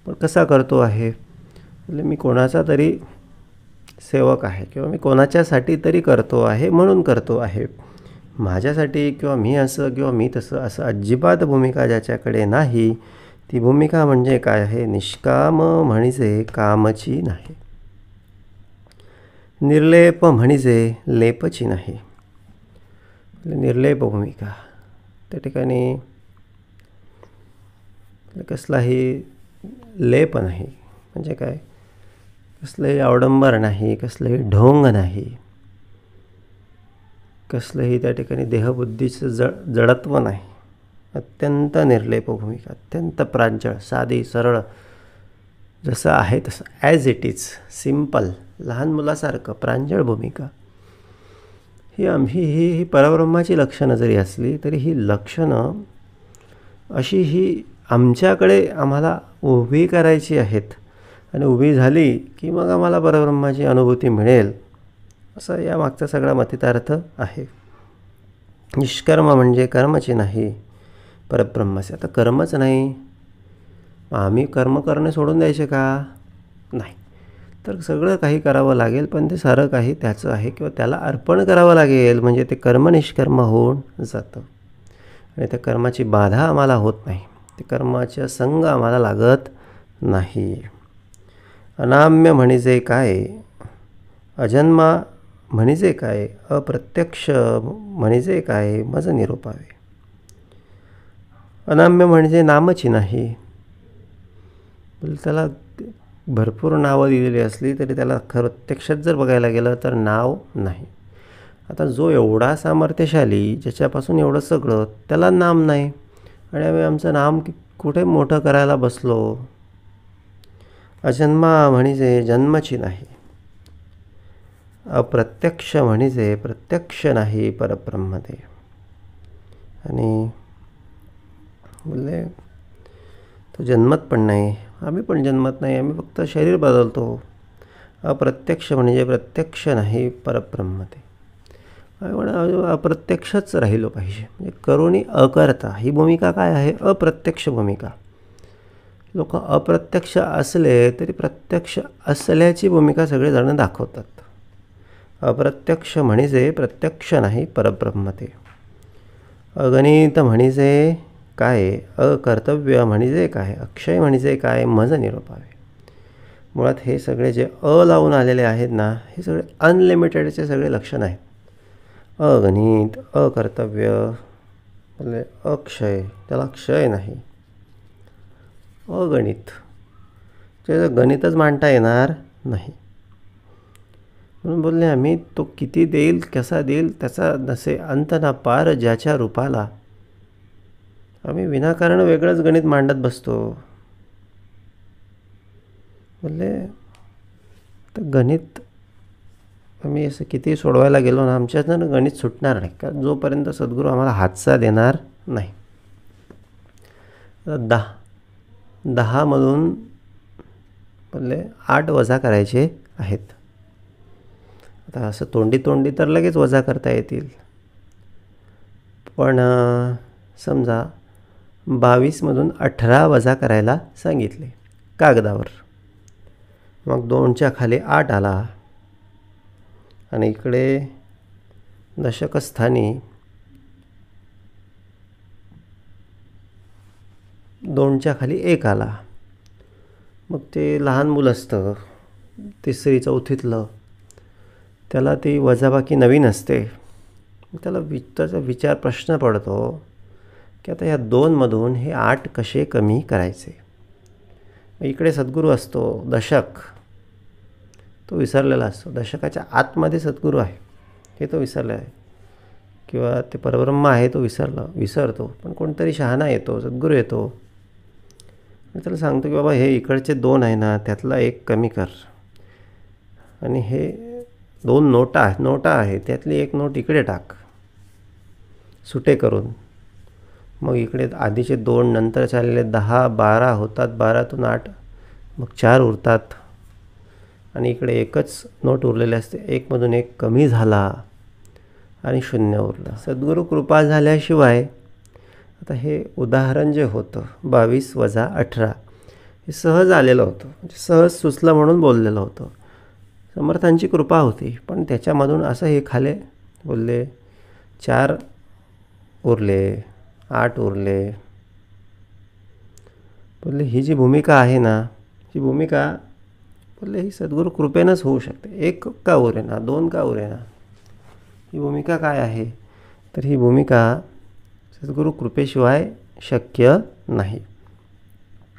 पण कसा करतो आहे बोलले मी कोणाचा तरी सेवक आहे किंवा मी कोणाच्यासाठी तरी करतो आहे म्हणून करतो आहे. माझ्यासाठी किंवा मी असं किंवा मी तसं असं अजिबात भूमिका ज्याच्याकडे नाही. ती भूमिका म्हणजे काय आहे, निष्काम म्हणजे कामची नाही. निर्लेप म्हणजे लेपची नाही. निर्लेप भूमिका त्या ठिकाणी कसलाही लेप नाही. म्हणजे काय, कसलंही अवडंबर नाही, कसलंही ढोंग नाही, कसलंही त्या ठिकाणी देहबुद्धीचं जडत्व नाही. अत्यंत निर्लेप भूमिका, अत्यंत प्रांजळ, साधी, सरळ, जसं आहे तसं, ॲज इट इज, सिम्पल, लहान मुलासारखं प्रांजळ भूमिका. ही परब्रह्माची लक्षणं जरी असली तरी ही लक्षणं अशी ही आमच्याकडे आम्हाला उभी करायची आहेत आणि उभी झाली की मग आम्हाला परब्रह्माची अनुभूती मिळेल, असं या मागचा सगळा मतितार्थ आहे. निष्कर्म म्हणजे कर्माची नाही परब्रह्माचे. आता कर्मच नाही, आम्ही कर्म करणे सोडून द्यायचे का? नाही. तर सगळं काही करावं लागेल, पण ते सारं काही त्याचं आहे किंवा त्याला अर्पण करावं लागेल. म्हणजे ते कर्म निष्कर्म होऊन जातं आणि त्या कर्माची बाधा आम्हाला होत नाही, ते कर्माच्या संग आम्हाला लागत नाही. अनाम्य म्हणजे काय, अजन्मा म्हणजे काय, अप्रत्यक्ष म्हणजे काय, मज निरूपावे. अनाम्य म्हणजे नामची नाही. त्याला भरपूर नावं दिलेली असली तरी त्याला प्रत्यक्षात जर बघायला गेलं तर नाव नाही. आता जो एवढा सामर्थ्यशाली, ज्याच्यापासून एवढं सगळं, त्याला नाम नाही आणि आम्ही आमचं नाम कुठे मोठं करायला बसलो. अजन्मा म्हणजे जन्मची नाही. अप्रत्यक्ष म्हणजे प्रत्यक्ष नाही परब्रह्मते. आणि बोलले तो जन्मत पण नाही, आम्ही पण जन्मत नाही, आम्ही फक्त शरीर बदलतो. अप्रत्यक्ष म्हणजे प्रत्यक्ष नाही परब्रह्मते. अप्रत्यक्षच राहिलो पाहिजे. म्हणजे करुणी अकर्ता ही भूमिका काय आहे, अप्रत्यक्ष भूमिका. लोक अप्रत्यक्ष असले तरी प्रत्यक्ष असल्याची भूमिका सगळेजण दाखवतात. अप्रत्यक्ष म्हणजे प्रत्यक्ष नाही परब्रह्म ते. अगणित म्हणजे काय, अकर्तव्य म्हणजे काय, अक्षय म्हणजे काय, मज निरोपावे. मुळात हे सगळे जे लावून आलेले आहेत ना, हे सगळे अनलिमिटेडचे सगळे लक्षण आहेत. अगणित, अकर्तव्य म्हणजे अक्षय, त्याला क्षय नाही. अगणित, त्याचं गणितच मांडता येणार नाही. म्हणून बोलले आम्ही, तो किती देईल, कसा देईल, त्याचा नसे अंत ना पार ज्याच्या रूपाला. आम्ही विनाकारण वेगळंच गणित मांडत बसतो. बोलले तर गणित आम्ही असं किती सोडवायला गेलो ना, आमच्यातनं गणित सुटणार नाही, कारण जोपर्यंत सद्गुरू आम्हाला हातचा देणार नाही. 10मधून बोलले 8 वजा करायचे आहेत. आता असं तोंडी तर लगेच वजा करता येतील, पण समजा 22मधून 18 वजा करायला सांगितले कागदावर. मग 2च्या खाली 8 आला आणि इकडे दशकस्थानी 2च्या खाली 1 आला. मग ते लहान मुलं असतं 3री 4थीतलं, त्याला ती वजाबाकी नवीन असते. त्याला त्याचा विचार प्रश्न पडतो की आता या 2मधून हे 8 कसे कमी करायचे. इकडे सद्गुरू असतो दशक, तो विसरलेला असतो. दशकाच्या आतमध्ये सद्गुरू आहे हे तो विसरला आहे, किंवा ते परब्रह्म आहे तो विसरतो. पण कोणतरी शहाणा येतो, सद्गुरू येतो, त्याला सांगतो की बाबा हे इकडचे 2 आहे ना, त्यातला 1 कमी कर, आणि हे 2 नोटा आहे त्यातली 1 नोट इकडे टाक सुटे करून. मग इकडे आधीचे 2 नंतर चाललेले 10, 12 होतात, 12तून 8 मग 4 उरतात, आणि इकडे 1च नोट उरलेले असते. 1मधून 1 कमी झाला आणि 0 उरला. सद्गुरू कृपा झाल्याशिवाय आता हे उदाहरण जे होतं 22 वजा 18 हे सहज आलेलं होतं, म्हणजे सहज सुचलं म्हणून बोललेलं होतं. समर्थांची कृपा होती, पण त्याच्यामधून असं हे खाले बोलले 4 उरले, 8 उरले. बोलले ही जी भूमिका आहे ना, ही भूमिका बोलले ही सद्गुरू कृपेनंच होऊ शकते. 1 का उरेना, 2 का उरेना, ही भूमिका काय आहे, तर ही भूमिका सद्गुरू कृपेशिवाय शक्य नाही.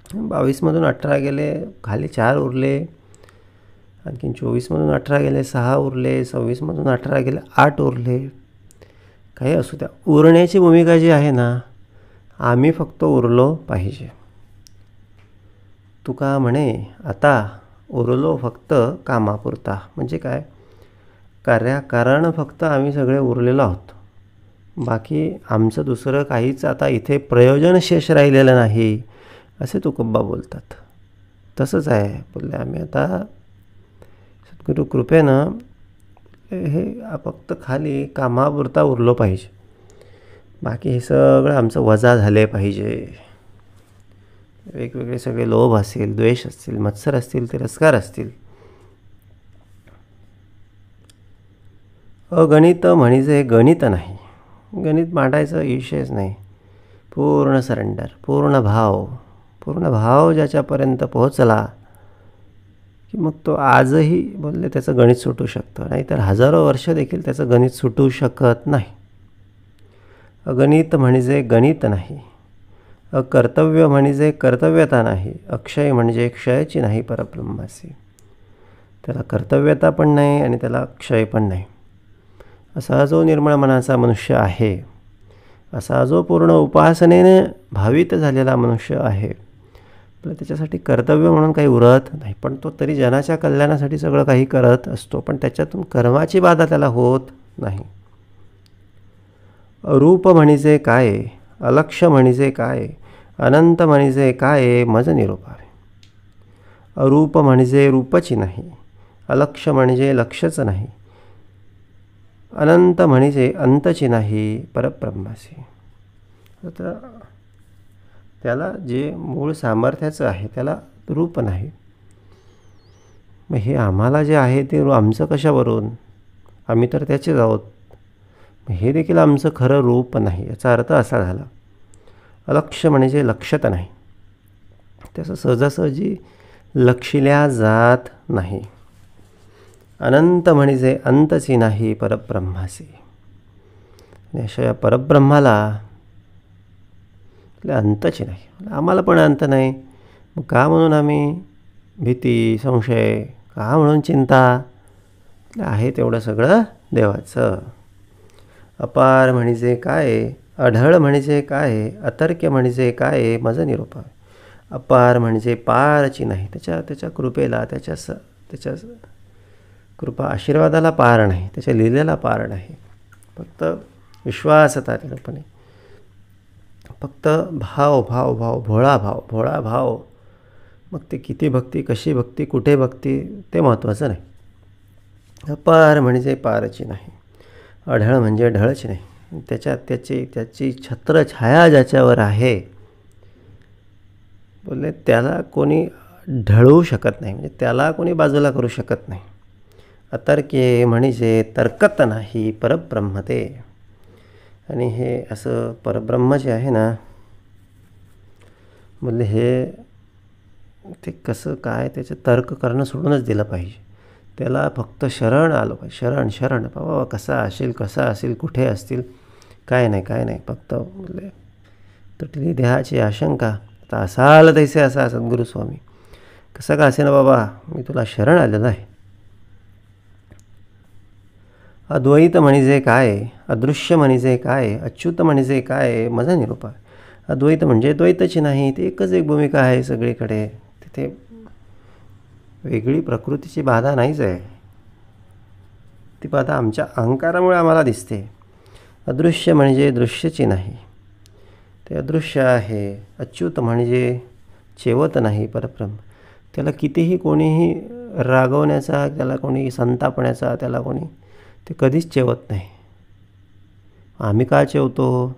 22मधून 18 गेले, खाली 4 उरले, आणखीन 24मधून 18 गेले, 6 उरले, 26मधून 18 गेले, 8 उरले. काही असू द्या, उरण्याची भूमिका जी आहे ना, आम्ही फक्त उरलो पाहिजे. तुका म्हणे आता उरलो फक्त कामापुरता. म्हणजे काय, कारण फक्त आम्ही सगळे उरलेलो आहोत, बाकी आमचं दुसरं काहीच आता इथे प्रयोजन शेष राहिलेलं नाही, असे तुकोबा बोलतात. तसंच आहे. बोलले आम्ही आता सद्गुरू कृपेनं हे फक्त खाली कामापुरता उरलो पाहिजे, बाकी हे सगळं आमचं वजा झाले पाहिजे. वेगवेगळे सगळे लोभ असतील, द्वेष असतील, मत्सर असतील, तिरस्कार असतील. अगणित म्हणजे गणित नाही, गणित मांडायचा विषयच नाही. पूर्ण सरेंडर, पूर्ण भाव ज्याच्यापर्यंत पोहोचला की मग तो आजही बोलले त्याचं गणित सुटू शकतं, नाहीतर हजारो वर्ष देखील त्याचं गणित सुटू शकत नाही. अगणित म्हणजे गणित नाही, अकर्तव्य म्हणजे कर्तव्यता नाही, अक्षय म्हणजे क्षयाची नाही परब्रह्माची. त्याला कर्तव्यता पण नाही आणि त्याला क्षय पण नाही. असा जो निर्मळ मनाचा मनुष्य आहे, असा जो पूर्ण उपासनेने भावित झालेला मनुष्य आहे, तर त्याच्यासाठी कर्तव्य म्हणून काही उरत नाही. पण तो तरी जनाच्या कल्याणासाठी सगळं काही करत असतो, पण त्याच्यातून कर्माची बाधा त्याला होत नाही. अरूप म्हणजे काय, अलक्ष म्हणजे काय, अनंत म्हणजे काय, मज निरोपावे. अरूप म्हणजे रूपची नाही, अलक्ष म्हणजे लक्षच नाही, अनंत म्हणजे अंतची नाही परब्रह्माची. आता त्याला जे मूळ सामर्थ्याचं आहे त्याला रूप नाही. मग हे आम्हाला जे आहे ते आमचं कशावरून? आम्ही तर त्याचेच आहोत. हे देखील आमचं खरं रूप नाही. याचा अर्थ असा झाला, अलक्ष्य म्हणजे लक्षत नाही, त्याचं सहजासहजी लक्षिल्या जात नाही. अनंत म्हणजे अंतची नाही परब्रह्मासी. अशा या परब्रह्माला अंतची नाही, आम्हाला पण अंत नाही. मग का म्हणून आम्ही भीती, संशय, का म्हणून चिंता? आहे तेवढं सगळं देवाचं. अपार म्हणजे काय, अढळ म्हणजे काय, अतर्क्य म्हणजे काय, मज निरूपा. अपार म्हणजे पारची नाही, त्याच्या कृपेला, त्याच्या कृपा आशीर्वादाला पार नाही, त्याच्या लीलेला पार नाही. फक्त विश्वासतार्पणे, फक्त भाव भाव भाव, भोळा भाव. मग ते किती भक्ती, कशी भक्ती, कुठे भक्ती, ते महत्त्वाचं नाही. अपार म्हणजे पारची नाही, अढळ म्हणजे ढळची नाही. त्याची छत्रछाया ज्याच्यावर आहे, बोलले त्याला कोणी ढळू शकत नाही, म्हणजे त्याला कोणी बाजूला करू शकत नाही. अतर्क्य म्हणजे तर्कत नाही परब्रह्म ते. आणि हे असं परब्रह्म जे आहे ना, बोलले हे ते कसं काय, त्याचं तर्क करणं सोडूनच दिलं पाहिजे. त्याला फक्त शरण आलो पाहिजे. शरण बाबा, कसा असेल, कुठे असतील, काय नाही. फक्त बोलले तुटली देहाची आशंका, आता असाल तैसे असा सद्गुरू स्वामी, कसं का असे ना बाबा, मी तुला शरण आलेलं आहे. अद्वैत म्हणजे काय, अदृश्य म्हणजे काय, अच्युत म्हणजे काय, मजा निरूपा. अद्वैत म्हणजे द्वैतची नाही, ते एकच एक भूमिका आहे सगळीकडे. तिथे वेगळी प्रकृतीची बाधा नाहीच आहे. ती बाधा आमच्या अहंकारामुळे आम्हाला दिसते. अदृश्य म्हणजे दृश्यची नाही, ते अदृश्य आहे. अच्युत म्हणजे चेवत नाही परब्रह्म. त्याला कितीही कोणीही रागवण्याचा, त्याला कोणी संतापण्याचा, त्याला कोणी, ते कधीच चेवत नाही. आम्ही का चेवतो?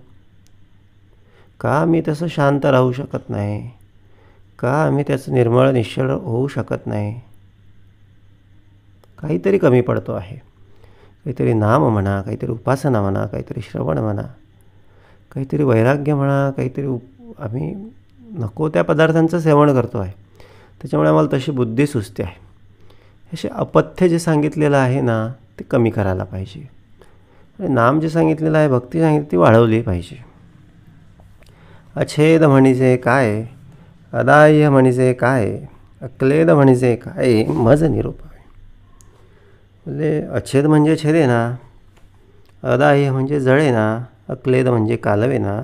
का आम्ही तसं शांत राहू शकत नाही? का आम्ही त्याचं निर्मळ निश्चळ होऊ शकत नाही? काहीतरी कमी पडतो आहे. काहीतरी नाम म्हणा, काहीतरी उपासना म्हणा, काहीतरी श्रवण म्हणा, काहीतरी वैराग्य म्हणा, काहीतरी आम्ही नको त्या पदार्थांचं सेवन करतो आहे. त्याच्यामुळे आम्हाला तशी बुद्धी सुचते आहे. असे अपथ्य जे सांगितलेलं आहे ना, ते कमी करायला पाहिजे. आणि नाम जे सांगितलेलं आहे, भक्ती सांगितली, ती वाढवली पाहिजे. अछेद म्हणजे काय, अदाह्य म्हणजे काय, अक्लेद म्हणजे काय, मज निरूपा. म्हणजे अछेद म्हणजे छेदे ना, अदाह्य म्हणजे जळे ना, अक्लेद म्हणजे कालवे ना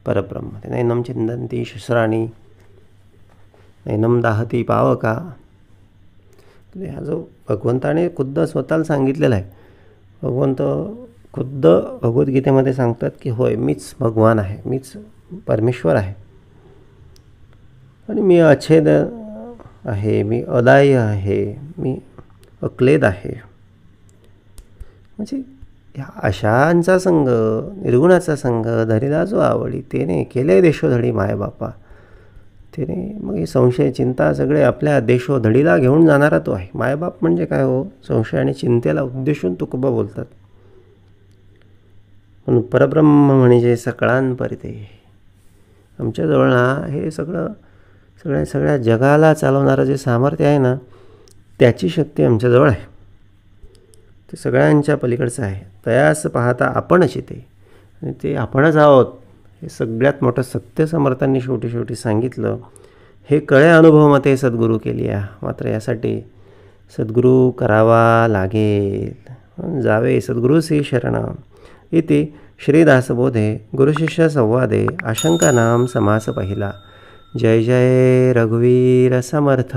परब्रह्म. नैनम चिंदंती शस्त्राणी, नैनम दाहती पावका. हा जो भगवंताने खुद्द स्वतःला सांगितलेला आहे. भगवंत खुद्द भगवद्गीतेमध्ये सांगतात की होय, मीच भगवान आहे, मीच परमेश्वर आहे, आणि मी अछेद आहे, मी अदाह्य आहे, मी अक्लेद आहे. म्हणजे ह्या अशांचा संग, निर्गुणाचा संग धरिला जो आवडी, तेने केले देशोधडी मायबापा. त्याने मग हे संशय, चिंता सगळे आपल्या देशोधडीला घेऊन जाणारा तो आहे. मायबाप म्हणजे काय हो? संशय आणि चिंतेला उद्देशून तुकोबा बोलतात. म्हणून परब्रह्म म्हणजे सकळांपरिते. आमच्याजवळ ना हे सगळ्या जगाला चालवणारं जे सामर्थ्य आहे ना, त्याची शक्ती आमच्याजवळ आहे. ते सगळ्यांच्या पलीकडचं आहे. तयास पाहता आपणच येते, आणि ते आपणच आहोत. हे सगळ्यात मोठं सत्य समर्थांनी शेवटी सांगितलं. हे कळे अनुभवमते सद्गुरू केली आहे. मात्र यासाठी सद्गुरू करावा लागेल. जावे सद्गुरूसी शरण. इति श्रीदासबोधे गुरुशिष्य संवादे आशंका नाम समास पहिला. जय जय रघुवीर समर्थ.